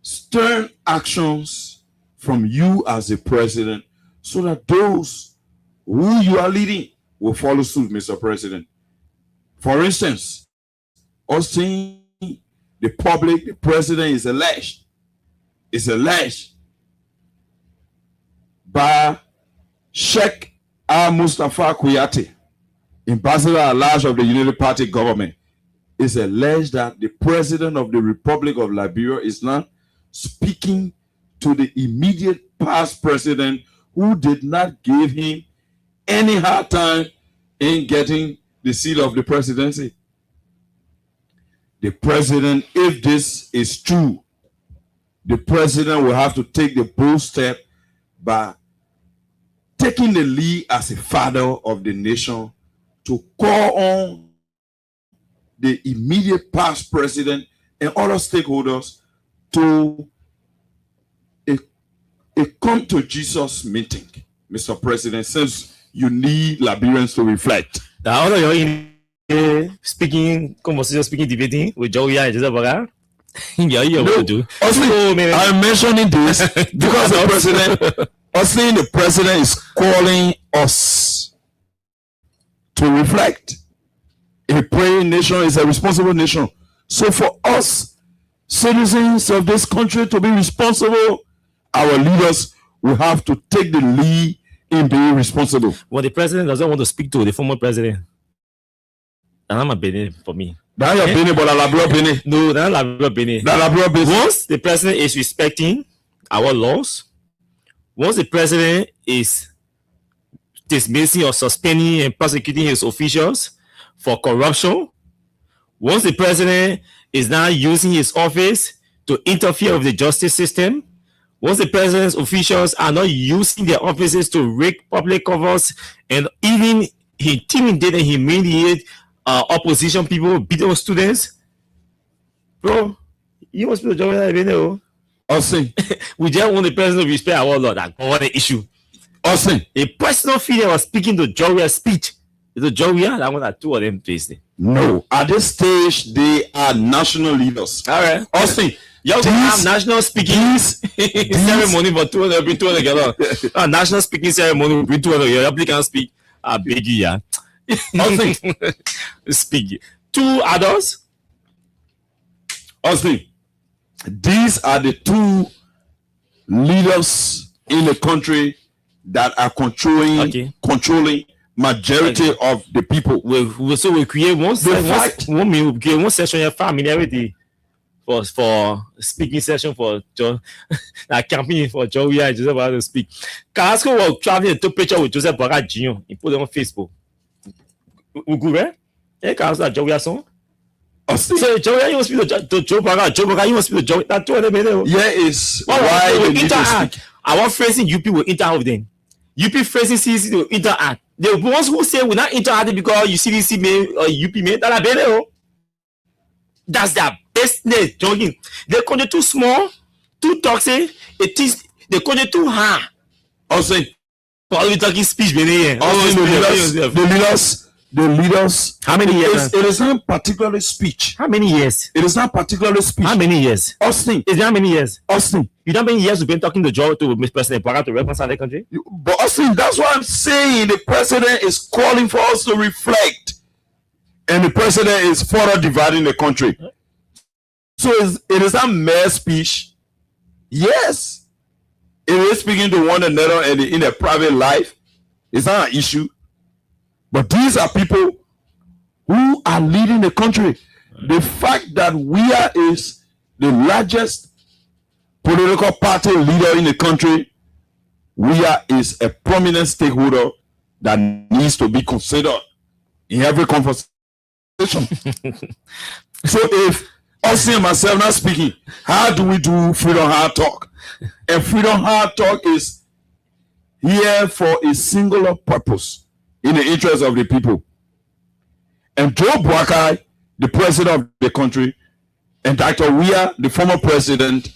stern actions from you as a president, so that those who you are leading will follow suit, Mr. President. For instance, us saying the public, the president is alleged by Sheikh Al-Mustafa Kuyate, ambassador at large of the Unity Party government. Is alleged that the president of the Republic of Liberia is not speaking to the immediate past president, who did not give him any hard time in getting the seal of the presidency. The president, if this is true, the president will have to take the bold step by taking the lead as a father of the nation to call on the immediate past president and other stakeholders to a come to Jesus meeting, Mr. President, since you need Liberians to reflect.
Now, you're in speaking, conversation, speaking, debating with Joey and Joseph Boga. Yeah, you what to do.
I'm mentioning this because the president is calling us to reflect. A praying nation is a responsible nation. So for us, citizens of this country, to be responsible, our leaders will have to take the lead in being responsible.
Well, the president doesn't want to speak to the former president. And I'm a Benin for me.
That's your Benin, but Labro Benin.
No, that's Labro Benin. Once the president is respecting our laws, once the president is dismissing or suspending and prosecuting his officials for corruption, once the president is now using his office to interfere with the justice system, once the president's officials are not using their offices to rig public covers and even intimidate and humiliate opposition people, beat those students, bro, you must be the job that I know.
Austin,
we just want the president to respect our law. That's not the issue.
Austin,
a personal feeling was speaking to Joria's speech. Is it Joria? That one that two of them faced it.
No, at this stage they are national leaders.
All right,
Austin.
You have national speaking ceremony for 2 hours. Bring 2 hours together. National speaking ceremony. Bring 2 hours. You can't speak. I beg you, yeah. Speak. 2 others.
Austin, these are the 2 leaders in the country that are controlling majority of the people.
So we create one session of familiarity. For speaking session for Joe, campaign for Joey and Joseph Boga to speak. Carrasco was traveling and took picture with Joseph Boga Jr. He put it on Facebook. Google, eh? Carrasco and Joey song. So Joey, you must speak to Joe Boga. Joe Boga, you must speak to Joey. That 2 of them.
Yeah, is why they need to speak.
Our phrasing UP will interact with them. UP phrasing CDC will interact. The ones who say we're not interacting because you CDC made or UP made that are better. That's their business. Joking. The country too small, too toxic. It is the country too hard.
Also,
Probably talking speech, baby.
the leaders.
How many years?
It is not particularly speech.
How many years?
It is not particularly speech.
How many years?
Austin.
Is there how many years?
Austin.
You know how many years you've been talking to Mr. President Boakai to reconcile the country?
But Austin, that's what I'm saying. The president is calling for us to reflect. And the president is further dividing the country. So it is not mere speech. Yes. It is speaking to one another and in their private life. It's not an issue. But these are people who are leading the country. The fact that we is the largest political party leader in the country, is a prominent stakeholder that needs to be considered in every conversation. So if us and myself not speaking, how do we do Freedom Hard Talk? And Freedom Hard Talk is here for a singular purpose in the interest of the people. And Joe Boakai, the president of the country, and Dr. Weah, the former president,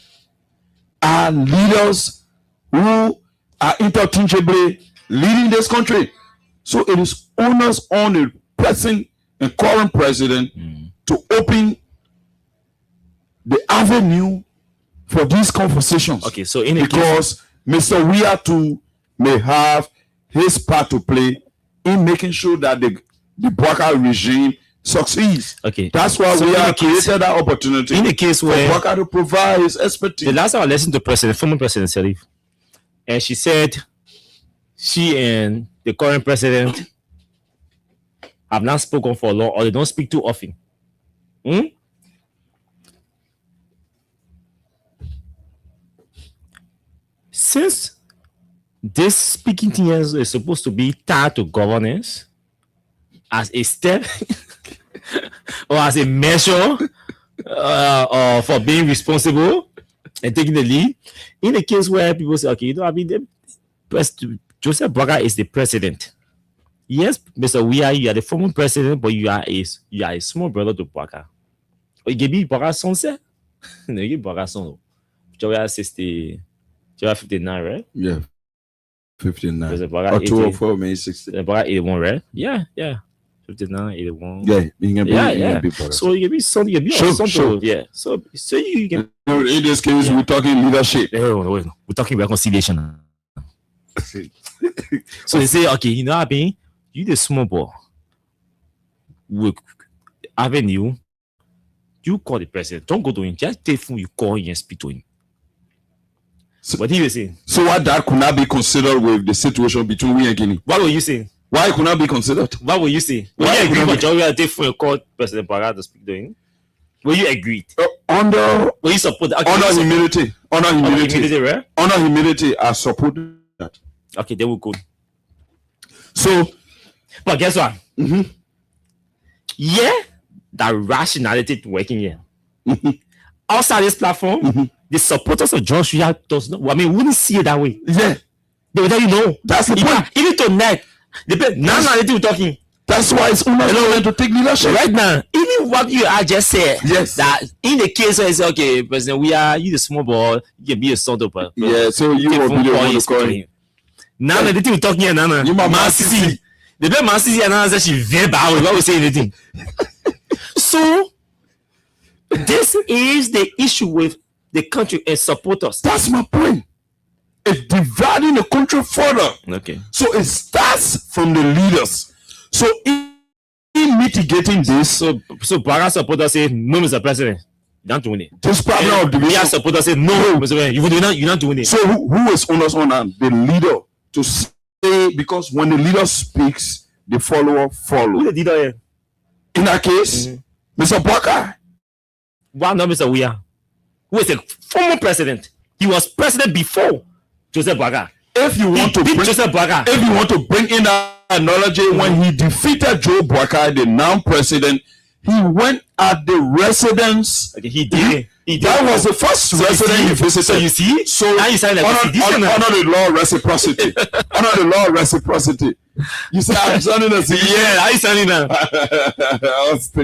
are leaders who are interchangeably leading this country. So it is onus on the present and current president to open the avenue for these conversations.
Okay, so
because Mr. Weah too may have his part to play in making sure that the Boakai regime succeeds.
Okay,
that's why we have created that opportunity.
In the case where
Boakai to provide his expertise.
The last time I listened to former President Sirleaf, and she said she and the current president have not spoken for long, or they don't speak too often. Since this speaking thing is supposed to be tied to governance as a step or as a measure for being responsible and taking the lead, in the case where people say, okay, Joseph Boakai is the president. Yes, Mr. Weah, you are the former president, but you are a small brother to Boakai. You can be Boakai son, sir. No, you Boakai son. Joya 59, right?
Yeah. 59.
October
4, May 16.
Boakai 81, right? Yeah. 59, 81.
Yeah, you can be,
yeah. So you can be son, you can be son. Yeah. So you can.
In this case, we're talking leadership.
No. We're talking reconciliation. So they say, okay, you know what I mean? You the small boy. With avenue, you call the president. Don't go to him. Just take phone, you call him and speak to him. So, what he was saying.
So what that could not be considered with the situation between we and Guinea?
What were you saying?
Why it could not be considered?
What were you saying? Were you agree with Joey take phone and call President Boakai to speak to him? Were you agreed?
Were
you support? Okay,
under humility,
right?
Under humility, I support that.
Okay, they will go.
So,
but guess what? Yeah, that rationality working here. Outside this platform, the supporters of John Suya does not. I mean, we wouldn't see it that way.
Yeah,
they would tell you no.
That's the point.
Even tonight, now we're talking.
That's why it's only to take leadership
right now. Even what you are just said,
yes,
that in the case where it's okay, President, we are you the small boy, you can be a son of a
so you will be the one to call him.
Now the thing we're talking here, Nana,
you
Man City. The best Man City, Nana says she very bad. Why we say anything? So this is the issue with the country and supporters.
That's my point. It's dividing the country further.
Okay.
So it starts from the leaders. So in mitigating this,
so Boakai supporters say no, Mr. President, you're not doing it.
This problem of division.
Boakai supporters say no, Mr. President, you're not doing it.
So who is on us on that? The leader to say, because when the leader speaks, the follower follow.
Who the leader here?
In that case, Mr. Boakai.
Why not Mr. Weah? Who is a former president? He was president before Joseph Boakai.
If you want to bring in that analogy, when he defeated Joe Boakai, the now president, He went at the residence.
Okay, he did.
That was the first resident he visited.
So you see,
so
now you sound like
honor the law reciprocity. Honor the law reciprocity. You say I'm sounding as
yeah, how you sounding now?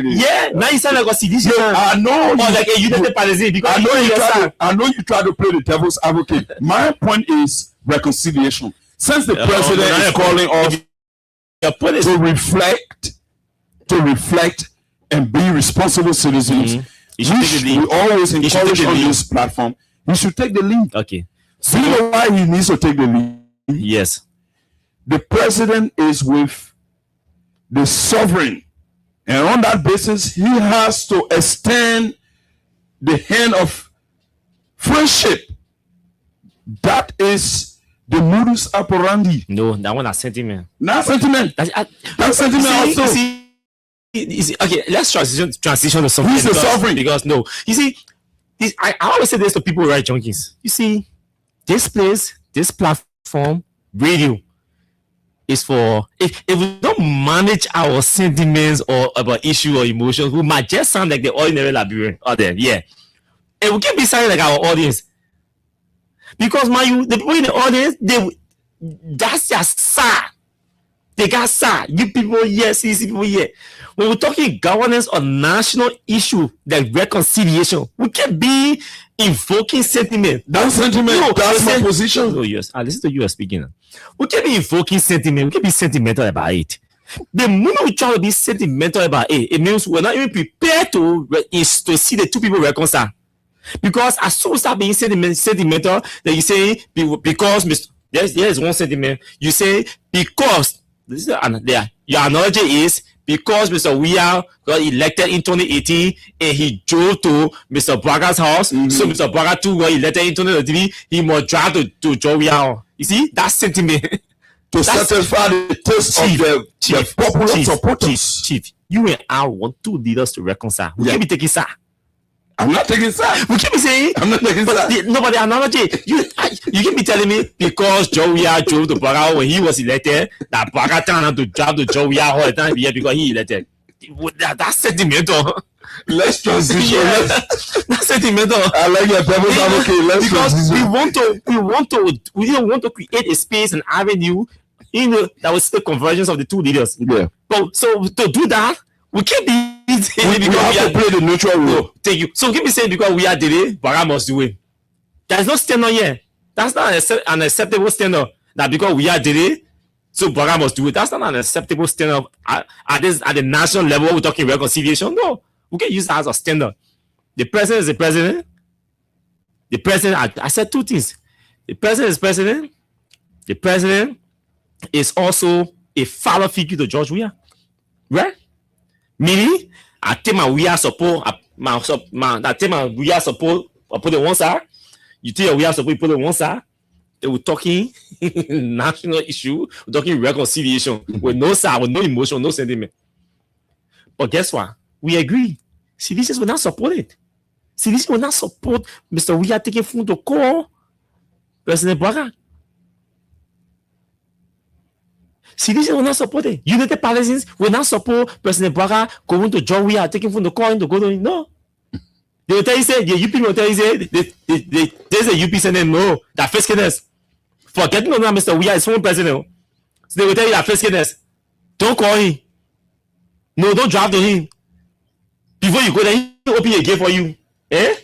Yeah, now you sound like a sedition.
I know.
Or like a United Palestine because
I know you try to play the devil's advocate. My point is reconciliation. Since the president is calling us to reflect and be responsible citizens, we always encourage on this platform. He should take the lead.
Okay.
So you know why he needs to take the lead?
Yes.
The president is with the sovereign, and on that basis, he has to extend the hand of friendship. That is the modus operandi.
No, that one is sentiment.
Not sentiment. That's sentiment also.
You see, okay, let's transition to something.
Who's the sovereign?
Because no, you see, I always say this to people who write junkies. You see, this place, this platform, radio, is for if we don't manage our sentiments or about issue or emotions, we might just sound like the ordinary Liberian out there. Yeah, and we can't be sounding like our audience because the people in the audience, that's just sad. They got sad. You people here, CC people here. When we're talking governance on national issue, like reconciliation, we can't be invoking sentiment.
That's sentiment. No, that's my position.
Oh yes, I listen to you speaking. We can't be invoking sentiment. We can't be sentimental about it. The moment we try to be sentimental about it, it means we're not even prepared to see the two people reconcile. Because as soon as start being sentimental, then you say because there's one sentiment. You say because this is your analogy is because Mr. Weah got elected in 2018 and he drove to Mr. Braga's house, so Mr. Braga too got elected in 2023, he must drive to Joe Weah. You see, that's sentiment.
To satisfy the taste of the popular supporters.
Chief, you and I want two leaders to reconcile. We can't be taking side.
I'm not taking side.
We can't be saying
I'm not taking side.
No, but the analogy, you can be telling me because Joe Weah drove to Braga when he was elected, that Braga turned out to drive to Joe Weah all the time because he elected. That's sentimental.
Let's transition.
That's sentimental.
I like your devil's advocate. Let's
because
transition.
we don't want to create a space and avenue that will see the convergence of the two leaders.
Yeah.
But so to do that, we can't be
we have to play the neutral role.
No, thank you. So keep me saying because we are delayed, Braga must do it. There's no standard here. That's not an acceptable standard. That because we are delayed, so Braga must do it. That's not an acceptable standard at the national level. We're talking reconciliation. No, we can use that as a standard. The president is the president. The president. I said two things. The president is president. The president is also a father figure to George Weah, right? Meaning, I take my Weah support, I take my Weah support, I put it one side. You take your Weah support, you put it one side. They were talking national issue, we're talking reconciliation with no side, with no emotion, no sentiment. But guess what? We agree. CDCs will not support it. CDC will not support Mr. Weah taking phone to call President Braga. CDC will not support it. United Palestinians will not support President Braga going to John Weah, taking from the call to go to no. They will tell you, say, the UP will tell you, say, there's a UP saying no, that first goodness. Forgetting on Mr. Weah is former president. So they will tell you that first goodness. Don't call him. No, don't drive to him. Before you go there, he will open a gate for you. Eh?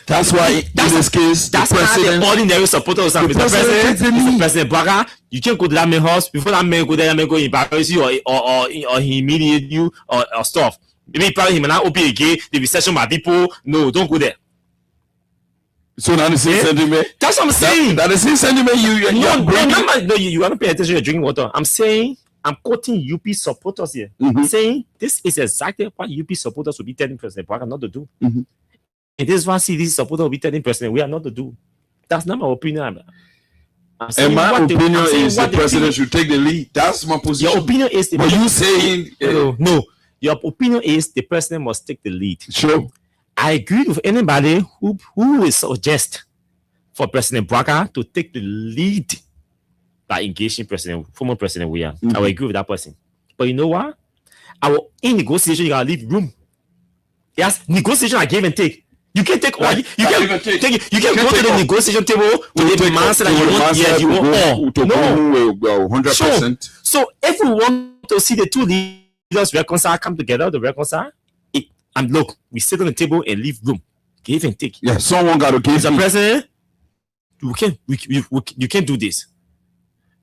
That's why in this case,
that's not the ordinary supporter of something. Mr. President Braga, you can't go to that man house before that man go there, that man go embarrass you or humiliate you or stuff. Maybe probably he may not open a gate, the recession by people. No, don't go there.
So now the same sentiment.
That's what I'm saying.
That is the same sentiment
you are not paying attention, you're drinking water. I'm saying, I'm quoting UP supporters here. I'm saying this is exactly what UP supporters will be telling President Braga not to do. It is one CDC supporter will be telling President we are not to do. That's not my opinion.
And my opinion is the president should take the lead. That's my position.
Your opinion is
but you saying
no. Your opinion is the president must take the lead.
Sure.
I agree with anybody who will suggest for President Braga to take the lead by engaging former President Weah. I will agree with that person. But you know what? in negotiation, you gotta leave room. Yes, negotiation are give and take. You can't take all. You can't take it. You can't go to the negotiation table with the man that you want all.
No, 100%.
So if we want to see the two leaders reconcile, come together to reconcile, and look, we sit on the table and leave room, give and take.
Yeah, someone got to give.
Mr. President, you can't do this.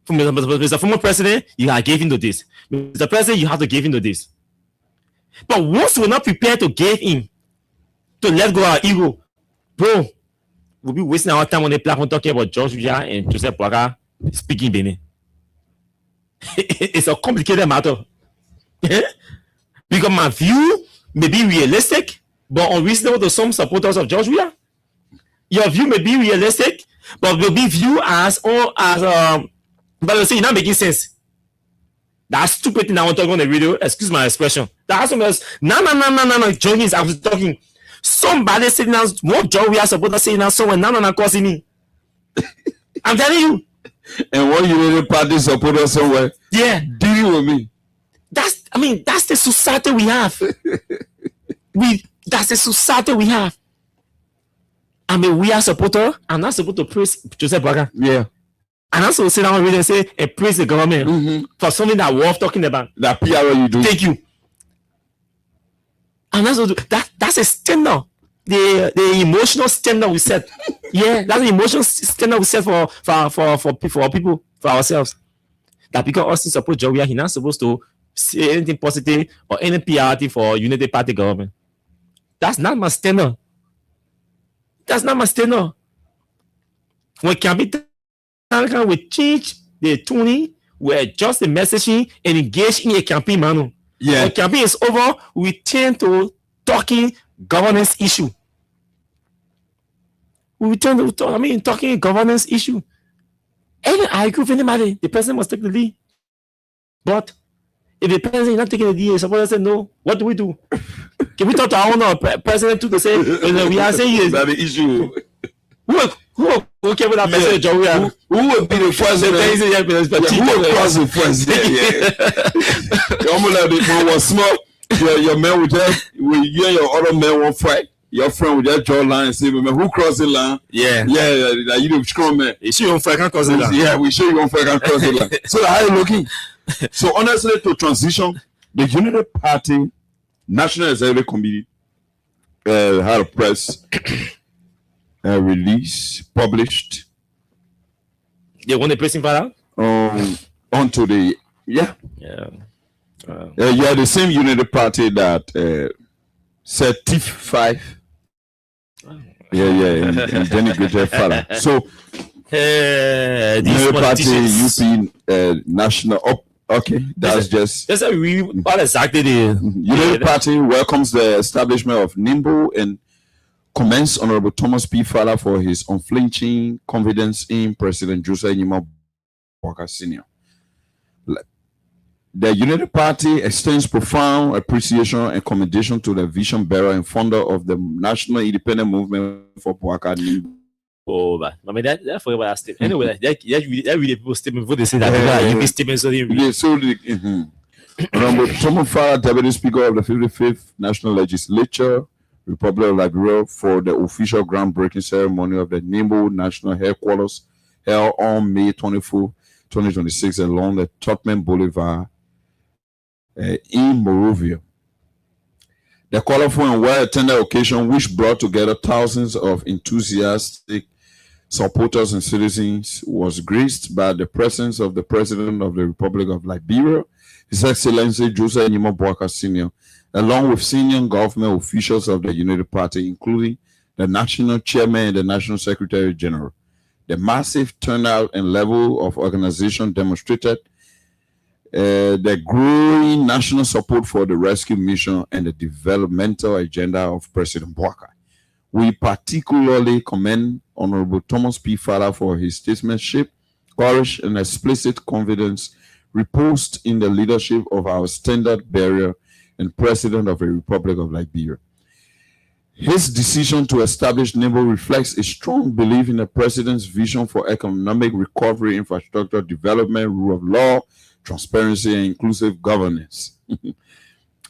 Mr. Former President, you are giving to this. Mr. President, you have to give into this. But once we're not prepared to give in, to let go our ego, bro, we'll be wasting our time on the platform talking about George Weah and Joseph Boakai speaking Benin. It's a complicated matter. Because my view may be realistic, but unreasonable to some supporters of George Weah. Your view may be realistic, but will be viewed as but they'll say you're not making sense. That stupid thing I want to talk on the radio, excuse my expression. That's something else. No, Junkies, I was talking. Somebody sitting down, what George Weah supporter sitting down somewhere, no, causing me. I'm telling you.
And what Unity Party supporter somewhere,
yeah,
dealing with me.
That's the society we have. That's the society we have. I'm a Weah supporter. I'm not supposed to praise Joseph Boakai.
Yeah.
And also sit down and say and praise the government for something that we're talking about.
That PR you do.
Thank you. And also that's a standard. The emotional standard we set. Yeah, that's the emotional standard we set for people, for ourselves. That because Austin support George Weah, he's not supposed to say anything positive or any PR thing for Unity Party government. That's not my standard. That's not my standard. When campaign we change the tuning, we adjust the messaging and engage in a campaign manner.
Yeah.
When campaign is over, we tend to talking governance issue. We return to talking governance issue. And I agree with anybody. The president must take the lead. But if the president is not taking the lead, supposed to say no, what do we do? Can we talk to our own president too to say we are saying
that the issue?
Who came with that president?
Who would be the president? Who would cross the president? Yeah. Was small. Your man would just, you and your other man won't fight. Your friend would just draw a line and say, man, who crossed the line?
Yeah.
You the strong man.
You sure you won't fight, can't cross the line.
Yeah, we sure you won't fight, can't cross the line. So how are you looking? So honestly, to transition, the Unity Party National Executive Committee had a press release published.
They want the pressing file
onto the the same Unity Party that said TIF 5. And denigrated father. So Unity Party UP National okay, that's
what exactly the
Unity Party welcomes the establishment of nimble and commends Honorable Thomas P. Fowler for his unflinching confidence in President Joseph Boakai Sr. The Unity Party extends profound appreciation and commendation to the vision bearer and founder of the National Independent Movement for Boakai.
Oh, but I mean that forget about that statement. Anyway, that really people statement before they say that you be statement so
Honorable Thomas Fowler, Deputy Speaker of the 55th National Legislature, Republic of Liberia, for the official groundbreaking ceremony of the Nimble National Headquarters held on May 24, 2026 along the Tottenham Boulevard in Monrovia. The colorful and well-attended occasion, which brought together thousands of enthusiastic supporters and citizens, was graced by the presence of the President of the Republic of Liberia, His Excellency Joseph Boakai Sr., along with senior government officials of the Unity Party, including the National Chairman and the National Secretary General. The massive turnout and level of organization demonstrated the growing national support for the rescue mission and the developmental agenda of President Boakai. We particularly commend Honorable Thomas P. Fowler for his statesmanship, courage, and explicit confidence reposed in the leadership of our standard bearer and President of the Republic of Liberia. His decision to establish NIMBLE reflects a strong belief in the President's vision for economic recovery, infrastructure development, rule of law, transparency, and inclusive governance.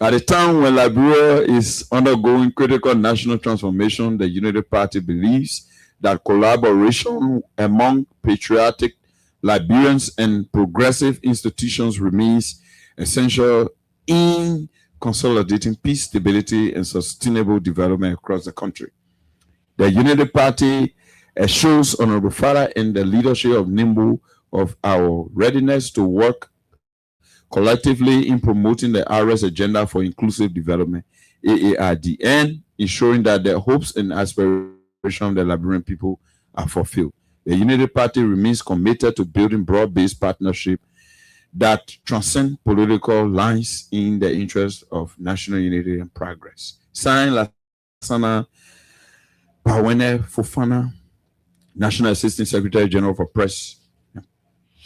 At a time when Liberia is undergoing critical national transformation, the Unity Party believes that collaboration among patriotic Liberians and progressive institutions remains essential in consolidating peace, stability, and sustainable development across the country. The Unity Party assures Honorable Farah and the leadership of NIMBU of our readiness to work collectively in promoting the RS agenda for inclusive development, AARD, and ensuring that the hopes and aspirations of the Liberian people are fulfilled. The Unity Party remains committed to building broad-based partnership that transcend political lines in the interest of national unity and progress. Signed, Lassana Pawene Fofana, National Assistant Secretary General for Press,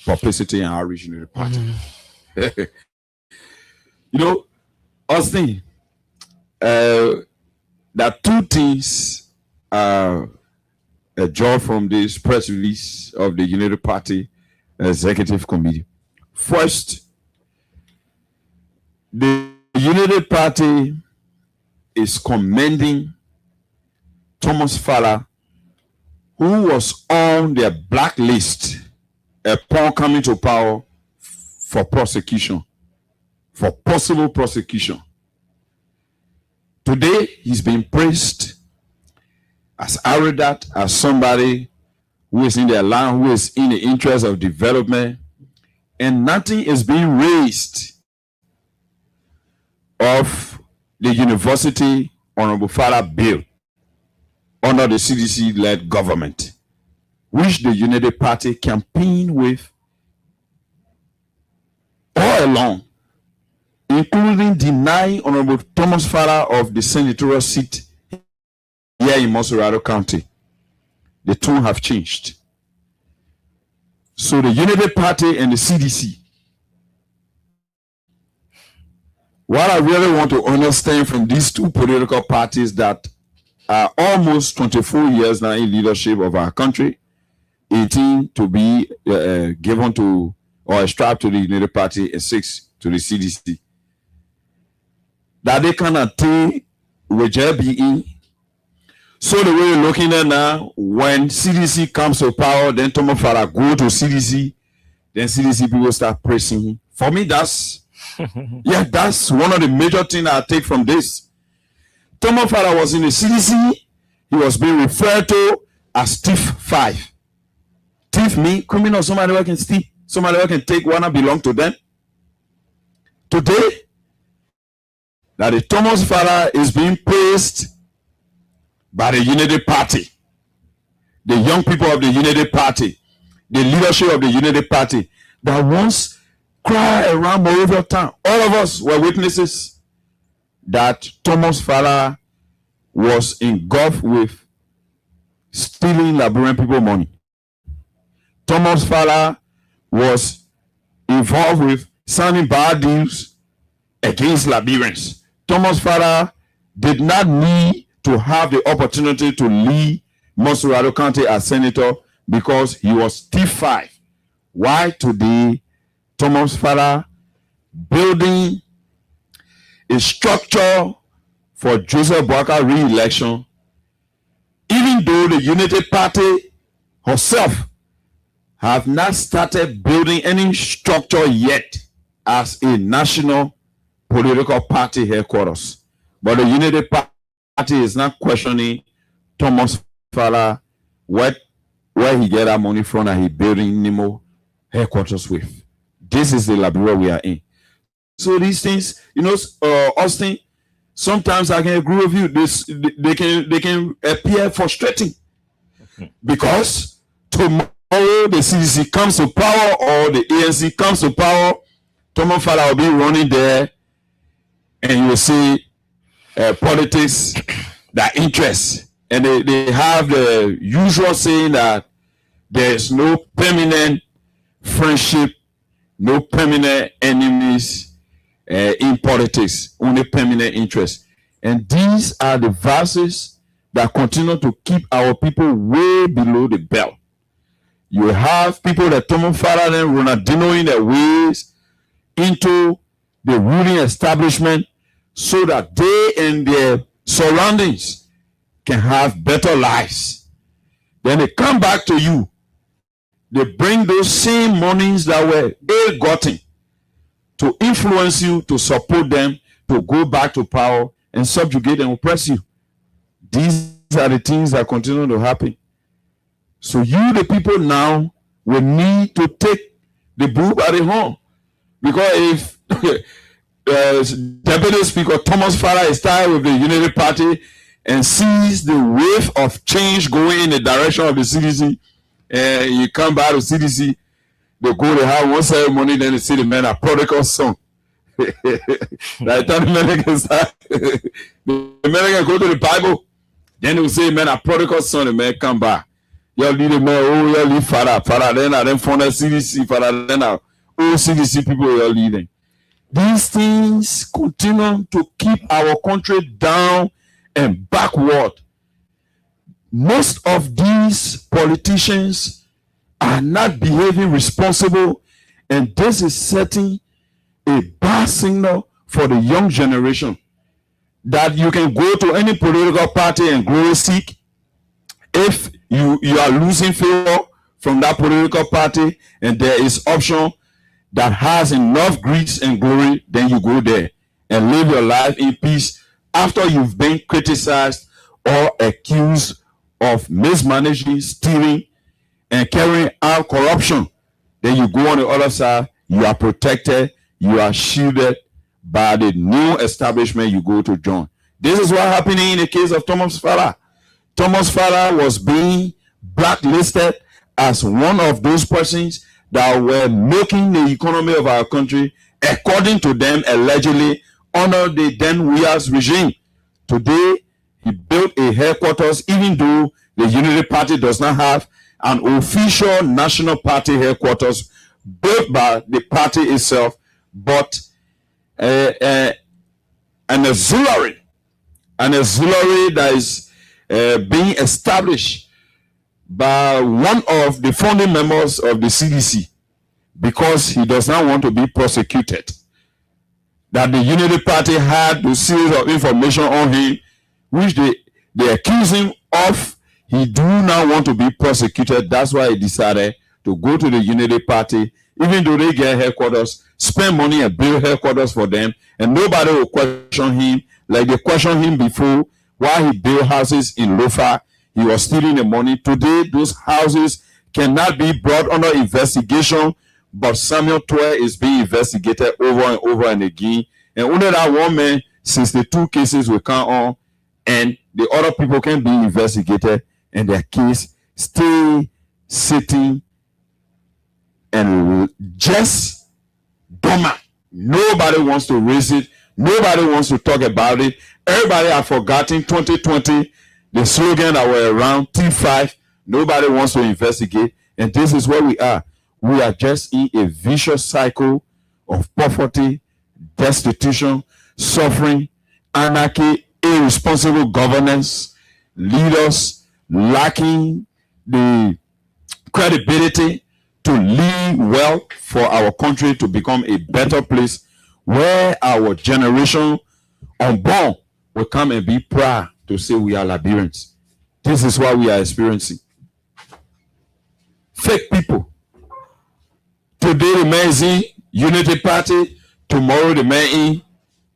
Publicity and Outreach Unity Party. Austin, there are two things a joy from this press release of the Unity Party Executive Committee. First, the Unity Party is commending Thomas Fala, who was on their blacklist upon coming to power for prosecution, for possible prosecution. Today, he's being praised as erudite, as somebody who is in their land, who is in the interest of development, and nothing is being raised of the university Honorable Farah bill under the CDC-led government, which the Unity Party campaigned with all along, including denying Honorable Thomas Farah of the senatorial seat here in Monserrado County. The tone have changed. So the Unity Party and the CDC, what I really want to understand from these two political parties that are almost 24 years now in leadership of our country, 18 to be given to or ascribed to the Unity Party and 6 to the CDC, that they cannot take with JBE. So the way you're looking at now, when CDC comes to power, then Thomas Farah go to CDC, then CDC people start pressing him. For me, that's that's one of the major things I take from this. Thomas Farah was in the CDC, he was being referred to as Thief 5. Thief means criminal, somebody who can steal, somebody who can take what not belong to them. Today, that the Thomas Farah is being praised by the Unity Party, the young people of the Unity Party, the leadership of the Unity Party, that once cry around Monrovia town. All of us were witnesses that Thomas Farah was engulfed with stealing Liberian people money. Thomas Farah was involved with signing bad deals against Liberians. Thomas Farah did not need to have the opportunity to lead Monserrado County as senator because he was T5. Why today Thomas Farah building a structure for Joseph Boaka re-election, even though the Unity Party herself have not started building any structure yet as a national political party headquarters. But the Unity Party is not questioning Thomas Farah where he get that money from and he building Nemo headquarters with. This is the Liberia we are in. So these things, Austin, sometimes I can agree with you. They can appear frustrating because tomorrow the CDC comes to power or the ANC comes to power, Thomas Farah will be running there, and you will see politics, that interest, and they have the usual saying that there is no permanent friendship, no permanent enemies in politics, only permanent interest. And these are the verses that continue to keep our people way below the belt. You have people that Thomas Farah and Ronaldinho in their ways into the ruling establishment so that they and their surroundings can have better lives. Then they come back to you. They bring those same monies that were ill-gotten to influence you, to support them, to go back to power and subjugate and oppress you. These are the things that continue to happen. So you, the people now, will need to take the bull by the horn. Because if Deputy Speaker Thomas Farah is tired with the Unity Party and sees the wave of change going in the direction of the CDC, you come back to CDC, they go, they have one ceremony, then they see the men are prodigal son. Like the men can start, the men can go to the Bible, then they will say, men are prodigal son, the men come back. You lead the man, oh, you lead Farah, then found the CDC, Farah, then all CDC people you're leading. These things continue to keep our country down and backward. Most of these politicians are not behaving responsible, and this is setting a bad signal for the young generation that you can go to any political party and grow sick. If you are losing favor from that political party and there is option that has enough grease and glory, then you go there and live your life in peace after you've been criticized or accused of mismanaging, stealing, and carrying out corruption. Then you go on the other side, you are protected, you are shielded by the new establishment you go to join. This is what happened in the case of Thomas Farah. Thomas Farah was being blacklisted as one of those persons that were milking the economy of our country, according to them, allegedly, under the then Wias regime. Today, he built a headquarters, even though the Unity Party does not have an official national party headquarters built by the party itself, but an auxiliary that is being established by one of the founding members of the CDC, because he does not want to be prosecuted. That the Unity Party had a series of information on him, which they accuse him of. He do not want to be prosecuted. That's why he decided to go to the Unity Party, even though they get headquarters, spend money and build headquarters for them, and nobody will question him like they questioned him before while he built houses in Lofa. He was stealing the money. Today, those houses cannot be brought under investigation, but Samuel Twe is being investigated over and over and again. And only that one man, 62 cases will come on, and the other people can be investigated, and their case stay sitting and just dormant. Nobody wants to raise it. Nobody wants to talk about it. Everybody have forgotten 2020, the slogan that were around T5. Nobody wants to investigate. And this is where we are. We are just in a vicious cycle of poverty, destitution, suffering, anarchy, irresponsible governance, leaders lacking the credibility to lead well for our country to become a better place where our generation unborn will come and be proud to say we are Liberians. This is what we are experiencing. Fake people. Today the man is in Unity Party, tomorrow the man in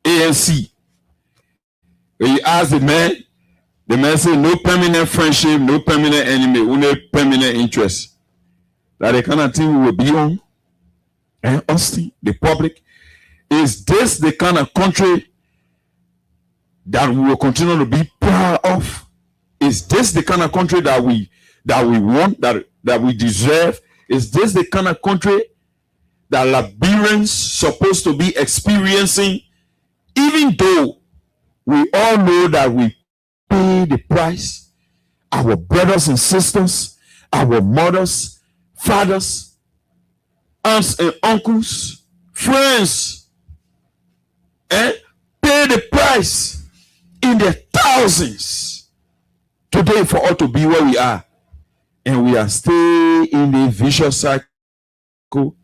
ANC. When you ask the man say no permanent friendship, no permanent enemy, only permanent interest. That the kind of thing we will be on. And Austin, the public, is this the kind of country that we will continue to be proud of? Is this the kind of country that we want, that we deserve? Is this the kind of country that Liberians supposed to be experiencing, even though we all know that we pay the price? Our brothers and sisters, our mothers, fathers, aunts and uncles, friends, pay the price in the thousands today for us to be where we are. And we are still in the vicious cycle.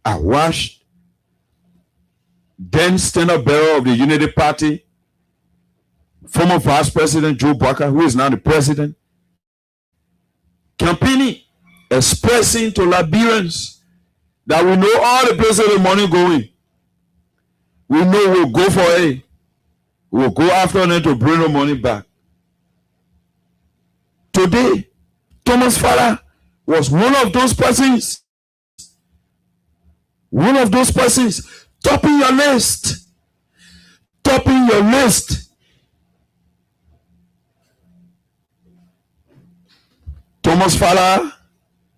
I watched then standard bearer of the Unity Party, former Vice President Joe Barker, who is now the president, campaigning, expressing to Liberians that we know all the places the money going. We know we'll go for it. We'll go after them to bring the money back. Today, Thomas Fowler was one of those persons. One of those persons topping your list. Topping your list. Thomas Fowler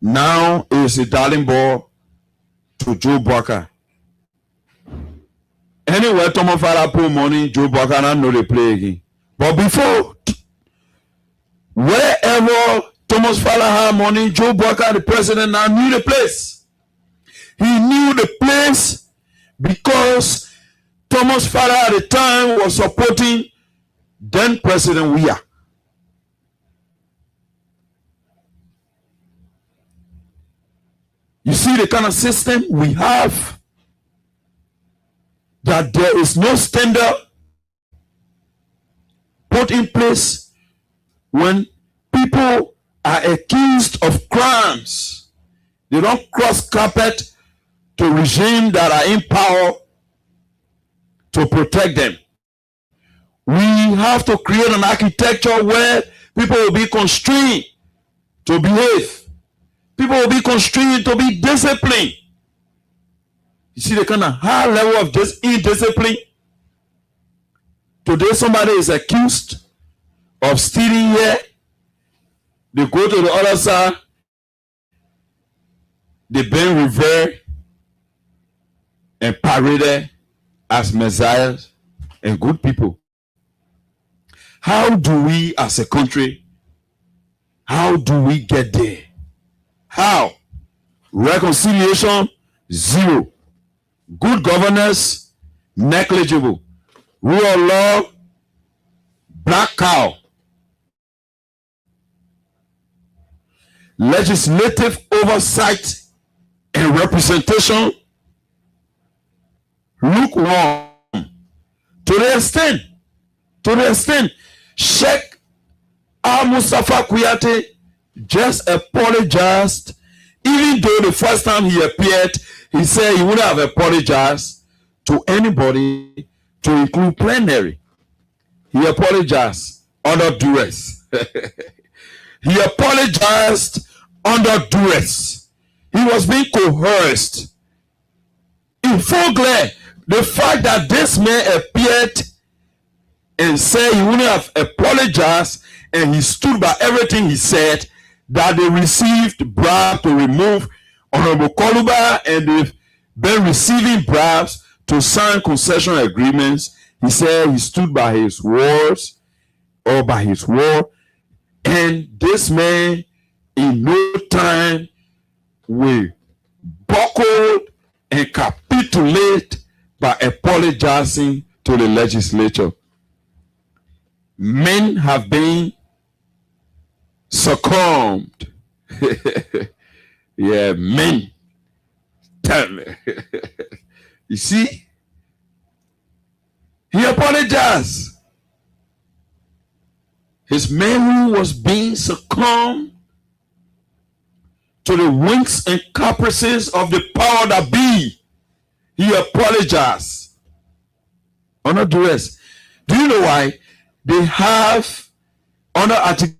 now is a darling boy to Joe Barker. Anywhere Thomas Fowler put money, Joe Barker now know they play again. But before, wherever Thomas Fowler had money, Joe Barker, the president, now knew the place. He knew the place because Thomas Fowler at the time was supporting then President Weah. You see the kind of system we have, that there is no standard put in place when people are accused of crimes. They don't cross carpet to regimes that are in power to protect them. We have to create an architecture where people will be constrained to behave. People will be constrained to be disciplined. You see the kind of high level of indiscipline. Today somebody is accused of stealing here. They go to the other side. They being revered and paraded as messiahs and good people. How do we as a country, how do we get there? How? Reconciliation, zero. Good governance, negligible. Rule of law, black cow. Legislative oversight and representation, lukewarm. To the extent, Sheikh Al-Mustafa Kuyate just apologized, even though the first time he appeared, he said he wouldn't have apologized to anybody, to include plenary. He apologized under duress. He apologized under duress. He was being coerced. In full glare, the fact that this man appeared and said he wouldn't have apologized, and he stood by everything he said, that they received bribes to remove Honorable Koluba, and they've been receiving bribes to sign concession agreements. He said he stood by his words or by his word, and this man in no time will buckle and capitulate by apologizing to the legislature. Men have been succumbed. Yeah, men. Tell me. You see? He apologized. His man who was being succumbed to the winks and caprices of the power that be, he apologized. Under duress. Do you know why? They have, under Article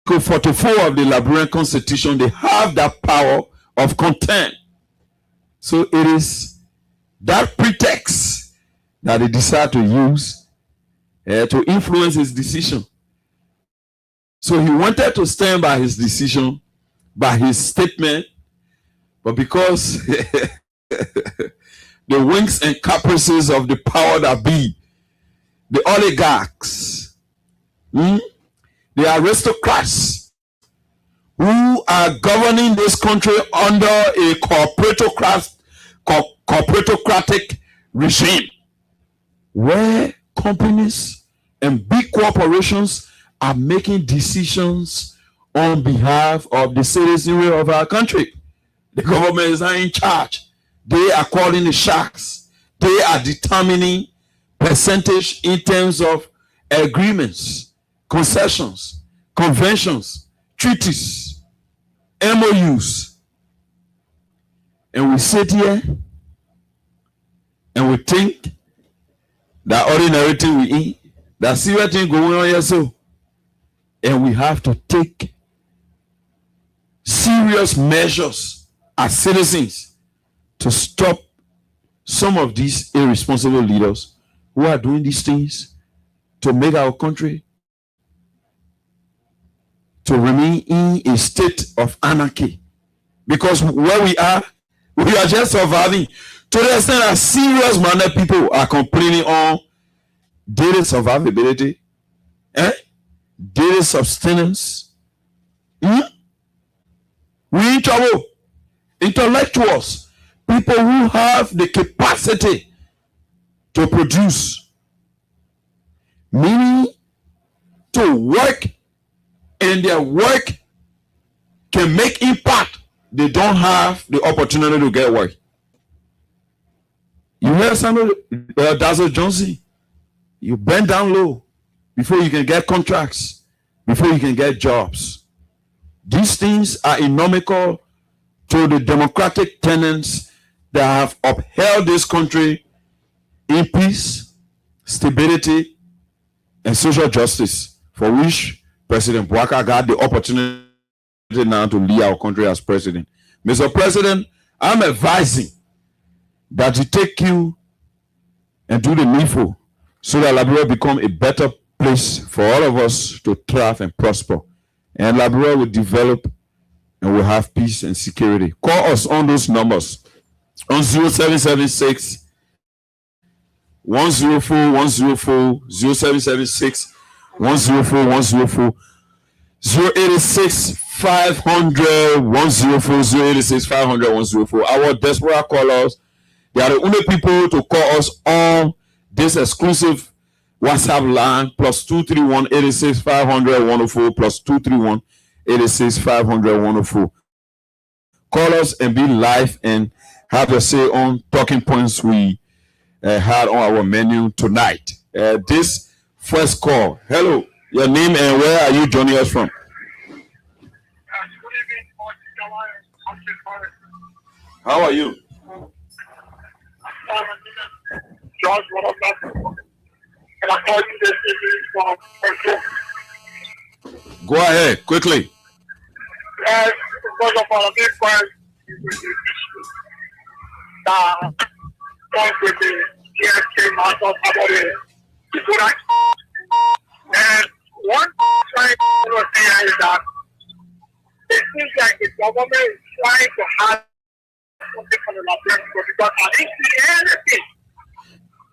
44 of the Liberian Constitution, they have that power of contempt. So it is that pretext that they decide to use to influence his decision. So he wanted to stand by his decision, by his statement, but because the winks and caprices of the power that be, the oligarchs, the aristocrats who are governing this country under a corporatocratic regime, where companies and big corporations are making decisions on behalf of the citizenry of our country. The government is not in charge. They are calling the shots. They are determining percentage in terms of agreements, concessions, conventions, treaties, MOUs. And we sit here and we think that ordinary thing we eat, that serious thing going on here so. And we have to take serious measures as citizens to stop some of these irresponsible leaders who are doing these things to make our country to remain in a state of anarchy. Because where we are just surviving to the extent that serious minded people are complaining on daily survivability, daily subsistence. We in trouble. Intellectuals, people who have the capacity to produce, meaning to work, and their work can make impact. They don't have the opportunity to get work. You hear Samuel Dazzle Johnson? You bend down low before you can get contracts, before you can get jobs. These things are inimical to the democratic tenets that have upheld this country in peace, stability, and social justice, for which President Bouaka got the opportunity now to lead our country as president. Mr. President, I'm advising that you take you and do the needful so that Liberia become a better place for all of us to thrive and prosper. And Liberia will develop and we'll have peace and security. Call us on those numbers on 0776 104 104, 0776 104 104, 086 500 104, 086 500 104. Our diaspora callers, they are the only people to call us on this exclusive WhatsApp line, plus 231 86 500 104, plus 231 86 500 104. Call us and be live and have your say on talking points we had on our menu tonight. This first call. Hello, your name and where are you joining us from? How are you?
George, and I call you this evening from
Go ahead, quickly.
Yes, because of our big friends, that comes with the GSK master about it. And one thing I want to say is that it seems like the government is trying to have something for the Liberian people, because I didn't see anything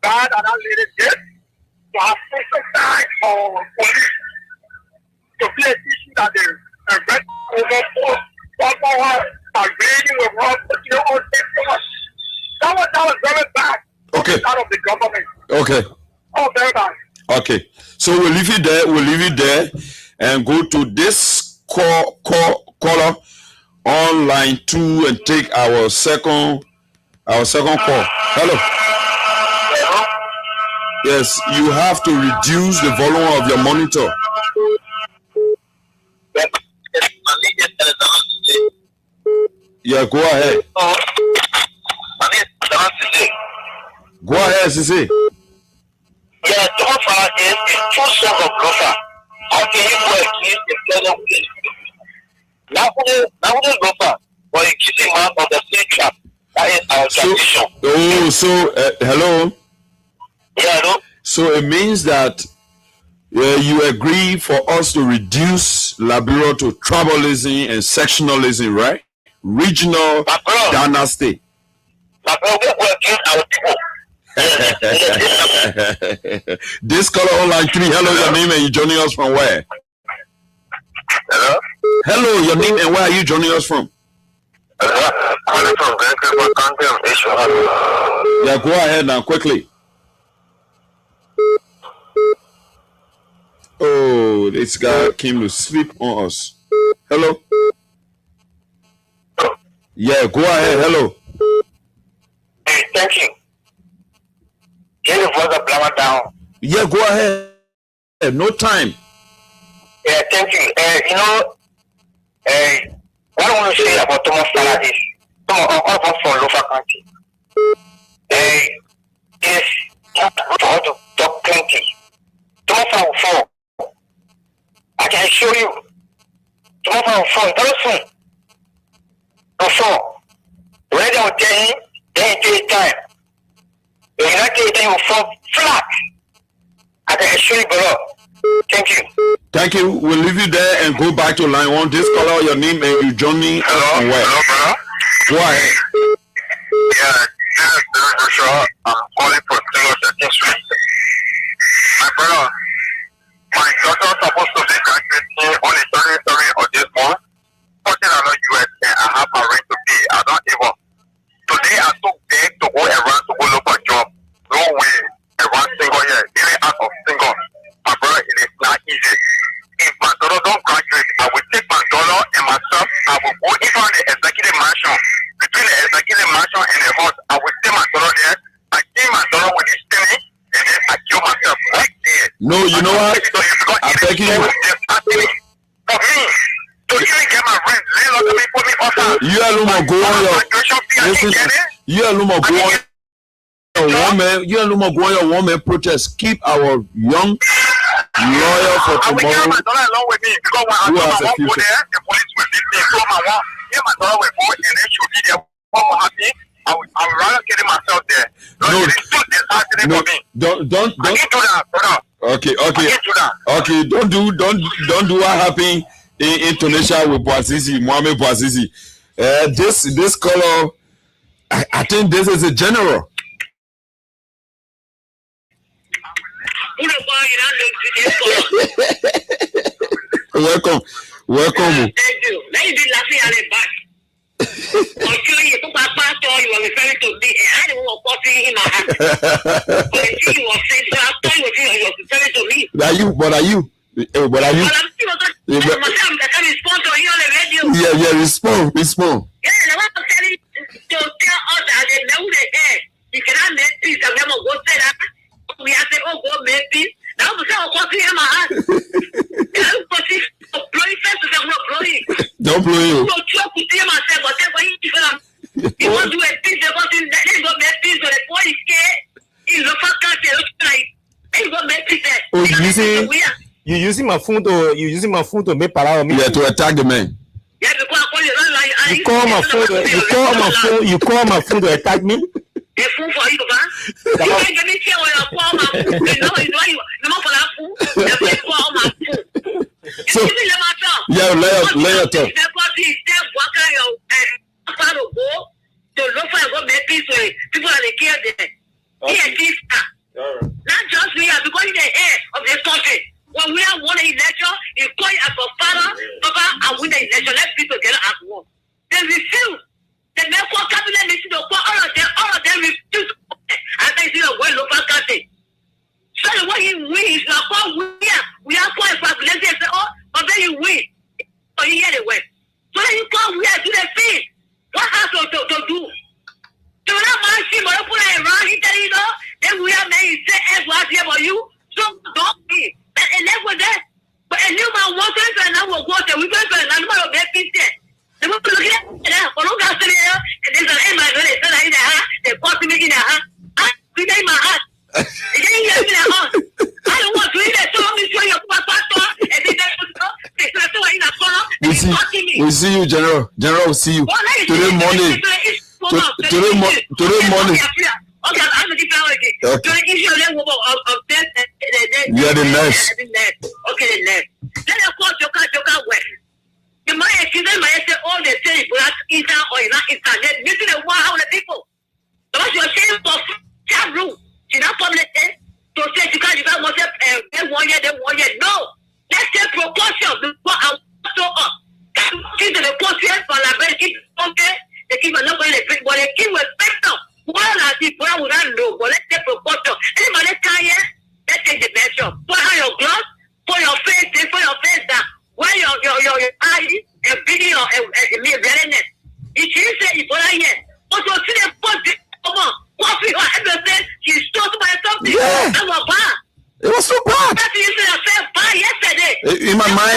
bad that lady did to have social time or police to be a issue that they invest over for agreeing with her, but you know, that was very bad.
Okay.
Out of the government.
Okay.
Oh, very bad.
Okay. So we'll leave it there. We'll leave it there and go to this caller on line 2 and take our second call. Hello. Yes, you have to reduce the volume of your monitor. Yeah, go ahead. Go ahead, Sisi.
Yeah, Tofa is two sons of Gofa. How can you go against the fellow Now Gofa for accusing man of the same trap? That is our tradition.
Hello?
Yeah, hello?
So it means that you agree for us to reduce Liberia to tribalism and sectionalism, right? Regional dynasty. This caller on line 3. Hello, your name and you joining us from where?
Hello?
Hello, your name and where are you joining us from?
Calling from
Yeah, go ahead now, quickly. Oh, this guy came to sleep on us. Hello? Yeah, go ahead. Hello.
Hey, thank you.
Yeah, go ahead. No time.
Yeah, thank you. What I want to say about Thomas Salah is all of us from Lofa County. Yes, how to talk plenty. Thomas Salah will fall. I can show you. Thomas Salah will fall very soon. Will fall. When they will tell him, then it takes time. If you not take time, will fall flat. I can show you below. Thank you.
Thank you. We'll leave you there and go back to line one. Just call out your name and you join me.
Hello, brother.
Go ahead.
Yeah, this is Joshua. I'm calling for Taylor Secretary. My brother, my daughter was supposed to be graduating on the 23rd of this month. Fortunately, I'm not US and I have my rent to pay. I'm not able. Today, I took day to go around to go look for a job. No way. Around single year. Even out of single. My brother, it is not easy. If my daughter don't graduate, I will take my daughter and myself. I will go in front of the executive mansion. Between the executive mansion and the house, I will take my daughter there. I kill my daughter with this thing, and then I kill myself right there.
No, you know what? I beg you.
For me, to even get my rent, landlord to put me off.
You alone go on your. Listen, you alone go on. You and Luma go on your woman protest. Keep our young lawyer for
I will carry
tomorrow.
my daughter along with me because when I
Who
go
has a
there,
future?
the police will beat me. So my daughter will go and then she'll be there. What will happen? I will rather carry myself there.
No,
it is too disheartening for me.
don't.
I can't do that, brother.
Okay.
I can't do that.
Okay, don't do what happened in Tunisia with Bouazizi, Mohamed Bouazizi. This color, I think this is a general. Welcome.
Thank you. Let you be laughing at the back. You were referring to me, and I didn't want to see him. But you were saying, I thought you were referring to me.
Are you?
But I'm still I'm respond to you on the radio.
Yeah, respond.
Yeah, I want to tell you to tell us that they know the hair. You cannot make peace, and we go say that. We have to go make peace. Now we say, "Oh, see him,
Don't blow you.
So talk with him and say, whatever he want to do a peace, they want to make peace. So the boy is scared. He's the first country. He's going to make peace.
Oh, you using my phone to make parallel me?
Yeah, to attack the man.
Yeah, because I
you call my phone to attack me?
A fool for you, man. You can't get me here when I call my food. You know for that food. You call my food.
So, yeah, lay your talk.
People are the care there. Not just we are because in the head of the country. When we are won an election, you call it as a father, papa, and win the election. Let people get at war. They refuse. The Mercor cabinet needs to call all of them refuse. And they see a well local country. So the way he wins, we are quite fast. Let's say, oh, but then you win. So you hear the way. So then you come, we are to the field. What has to do? So that man, she will put it around, he tell you, know, then we are made, say, F was here for you. So don't be. And then with that, but a new man wants to and now we'll go to, we're going to another bad piece there. They want to look at that, for long as there, and there's an aim, they bought me in the heart. We name my heart. It ain't in the heart. I don't want to eat that, so I'm going to show you a pastor, and they in a corner.
We see you, General. General, we'll see you. Today morning. Today morning.
Okay, I'm a different way.
Okay.
You
are the nurse.
Okay, the nurse. Then of course, you can't work. You might say all the things, but that's inside or not inside. This is how the people. Because you're saying for that rule, you not public to say you can't must have 1 year, then 1 year. No, let's take precaution before I so up. Keep the process for la belle keep okay. They keep another but they keep respect. Well, I see, but I would not know. But let's take precaution. Anybody can let's take the measure. Put on your gloves, put your face down. Wear your eye and video and me readiness. If she say Ebola here, also see the come on, coffee or everything, she's talking about something. I'm a bar.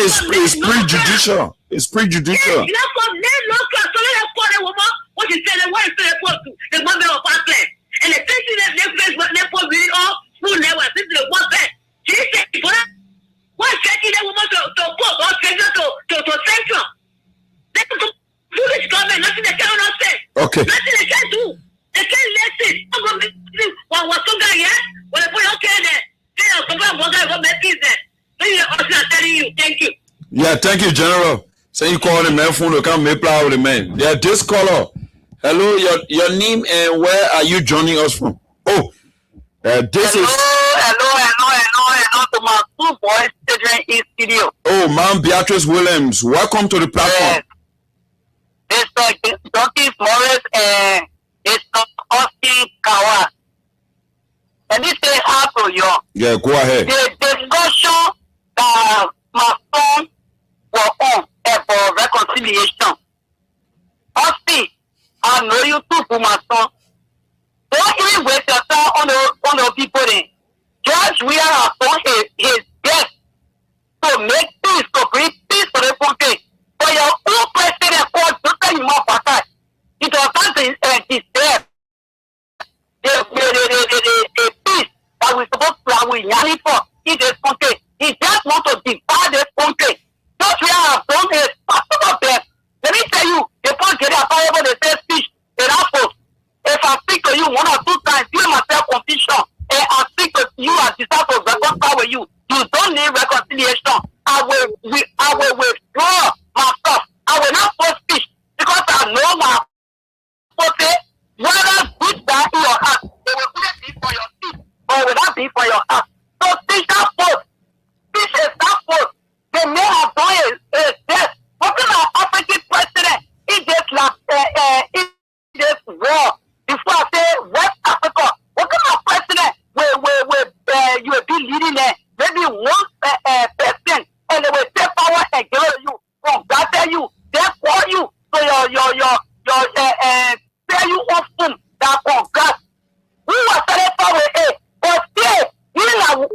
it's prejudicial. It's prejudicial.
You know, from then local, so let us call the woman what she said, what is the report to the member of our clan. And the person that they put really all who never this is the one thing. She said, what taking the woman to court or to sanction? They could do this government, nothing they cannot say.
Okay.
Nothing they can do. They can't listen. What was some guy, yes? Well, they put okay there. They are some guy what make peace there. So I'm telling you, thank you.
Yeah, thank you, General. Say you call the man phone to come make play with the man. Yeah, this caller. Hello, your name and where are you joining us from? Oh, this is.
Hello to my two boys children in studio.
Oh, Ma'am Beatrice Williams, welcome to the platform.
It's Junkies Morris and it's Austin Kawa. And this is how to you.
Yeah, go ahead.
The discussion that my son was on for reconciliation. Austin, I know you too for my son. Don't even waste your time on the people then. Judge, we are upon his death to make peace, to bring peace to the country. For your own president called Dr. Imam Fatai, it was not his death. The peace that we're supposed to have with Yanni for in this country. He just wants to divide this country. Judge, we are upon his personal death. Let me tell you, the point get up over the same speech in Afro. If I speak to you one or two times, give myself confusion, and I speak to you and decide to reconcile with you. You don't need reconciliation. I will withdraw myself. I will not post speech because I know my post whether good that in your heart, it will either be for your feet or it will not be for your heart. So speech that post. Speech is that post. They may have done a death. What kind of African president is this war? Before I say West Africa, what kind of president will you will be leading there? Maybe one person, and they will take power and give it to you, congrats you, they call you, so your pay you off soon, that congrats. We were selling power, but still, you know,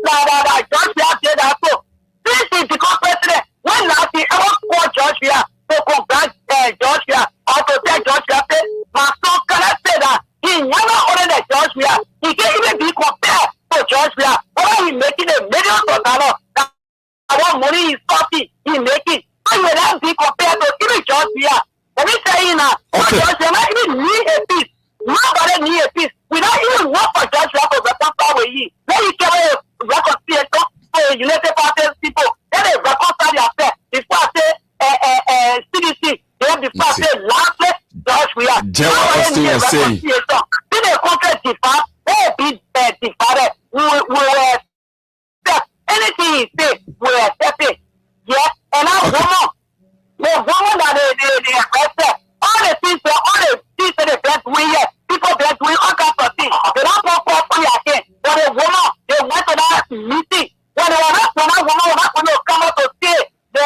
Georgia did that too. This is because president, when last he ever called Georgia to congrats Georgia, or to tell Georgia, my son cannot say that. He never ordered a Georgia. He can't even be compared to Georgia. Whether he's making $1 million, what money he's talking, he's making. How you will not be compared to even Georgia? Let me tell you now, Georgia might even need a peace. Nobody need a peace. We don't even want for Georgia to reconcile with you. Let you carry a reconciliation for the United States people. Let them reconcile themselves. Before I say CDC, then before I say last Georgia.
Austin is saying.
If the country divide, they will be divided. We will accept anything he say. We will accept it. Yeah, and now the woman that they arrested, all the things that they bless we here, people bless we all kinds of things. They don't go for free again. But the woman, they went to that meeting. When that woman was not going to come out to say the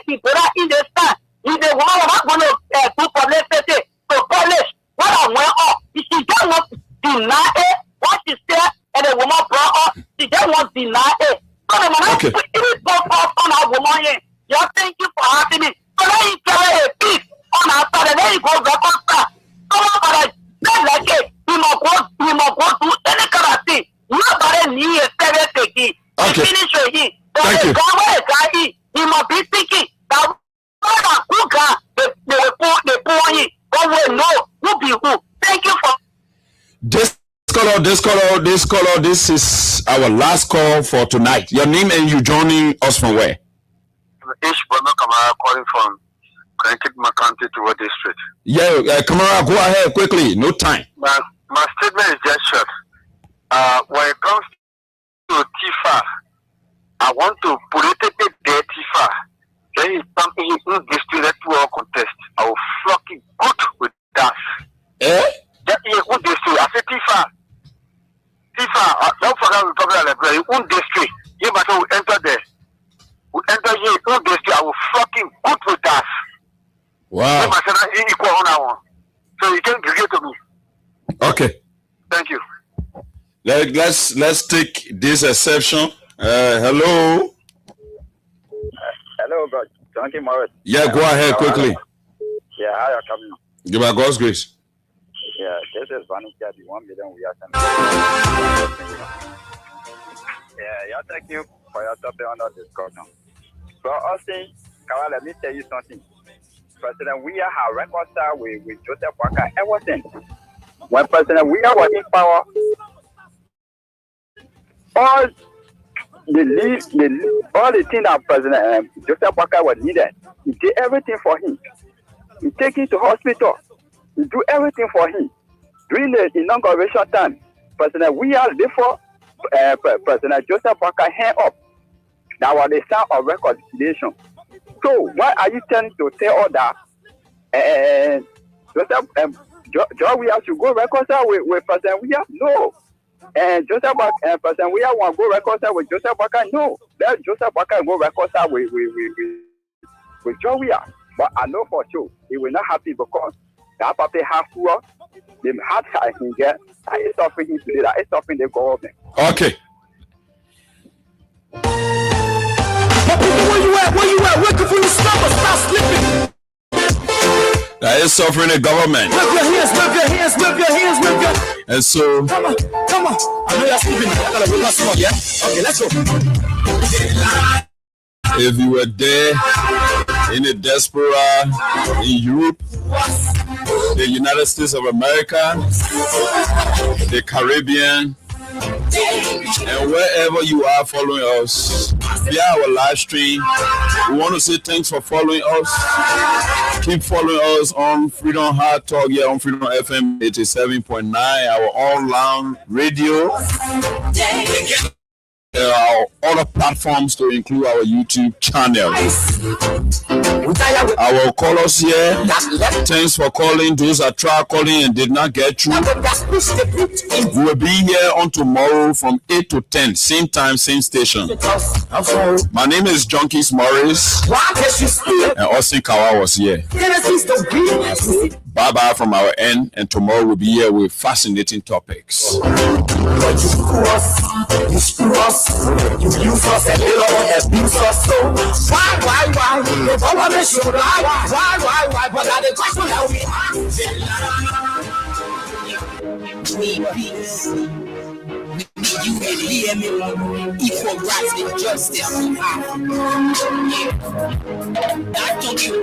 Ebola in the stand. If the woman was not going to do publicity to polish what I went up, she just want to deny it. What she said, and the woman brought up, she just want to deny it. So the woman, even go on that woman here. Just thank you for having me. So then you carry a piece on our side, and then you go reconcile. Come on, but I like it. We must go do any kind of thing. Nobody needs a serious again.
Okay.
Finish with him.
Thank you.
He must be thinking that who got the boy, God will know who be who. Thank you for
This caller, this is our last call for tonight. Your name and you joining us from where?
Ish Bono Kamara calling from Connecticut County to what district?
Yeah, Kamara, go ahead quickly. No time.
My statement is just short. When it comes to Tifa, I want to politically dare Tifa. Then it's something in district to all contest. I will fucking good with that. That is a good district. I say Tifa, don't forget the popular library. One district, you must enter there. We enter here, one district. I will fucking good with that.
Wow.
You must equal on that one. So you can give it to me.
Okay.
Thank you.
Let's take this exception. Hello.
Junkie Morris.
Yeah, go ahead quickly.
Yeah, how you coming?
Give by God's grace.
Yeah, this is Vanukia, the 1 million we are sending. Yeah, thank you for your topic on this discussion. So, Austin, Kawa, let me tell you something. President Weah has reconciled with Joseph Walker ever since. When President Weah was in power, all the things that President Joseph Walker was needed, he did everything for him. He take him to hospital. He do everything for him. During the inauguration time, President Weah, before President Joseph Walker hand up, that was the sound of reconciliation. So why are you trying to tell all that? George Weah should go reconcile with President Weah? No. And President Weah want to go reconcile with Joseph Walker? No. Let Joseph Walker go reconcile with George Weah. But I know for sure he will not happy because that papi have poor. The hard I can get that is suffering him today. That is suffering the government.
Okay.
Where you at? Where can you stop or stop slipping?
That is suffering the government.
Whip your hands.
And so,
come on. I know you're sleeping. I gotta whip my smoke, yeah? Okay, let's go.
If you were there in the diaspora, in Europe, the United States of America, the Caribbean, and wherever you are following us via our live stream, we want to say thanks for following us. Keep following us on Freedom Hard Talk here on Freedom FM 87.9, our online radio. Our other platforms to include our YouTube channel. Our callers here, thanks for calling. Those that tried calling and did not get through, we will be here on tomorrow from 8 to 10, same time, same station. My name is Junkies Morris, and Austin Kawa was here. Bye-bye from our end, and tomorrow we'll be here with fascinating topics.
You use us and they don't abuse us. So why? The government should lie. Why? But now the question that we peace. You can hear me. Equal rights and justice. I don't you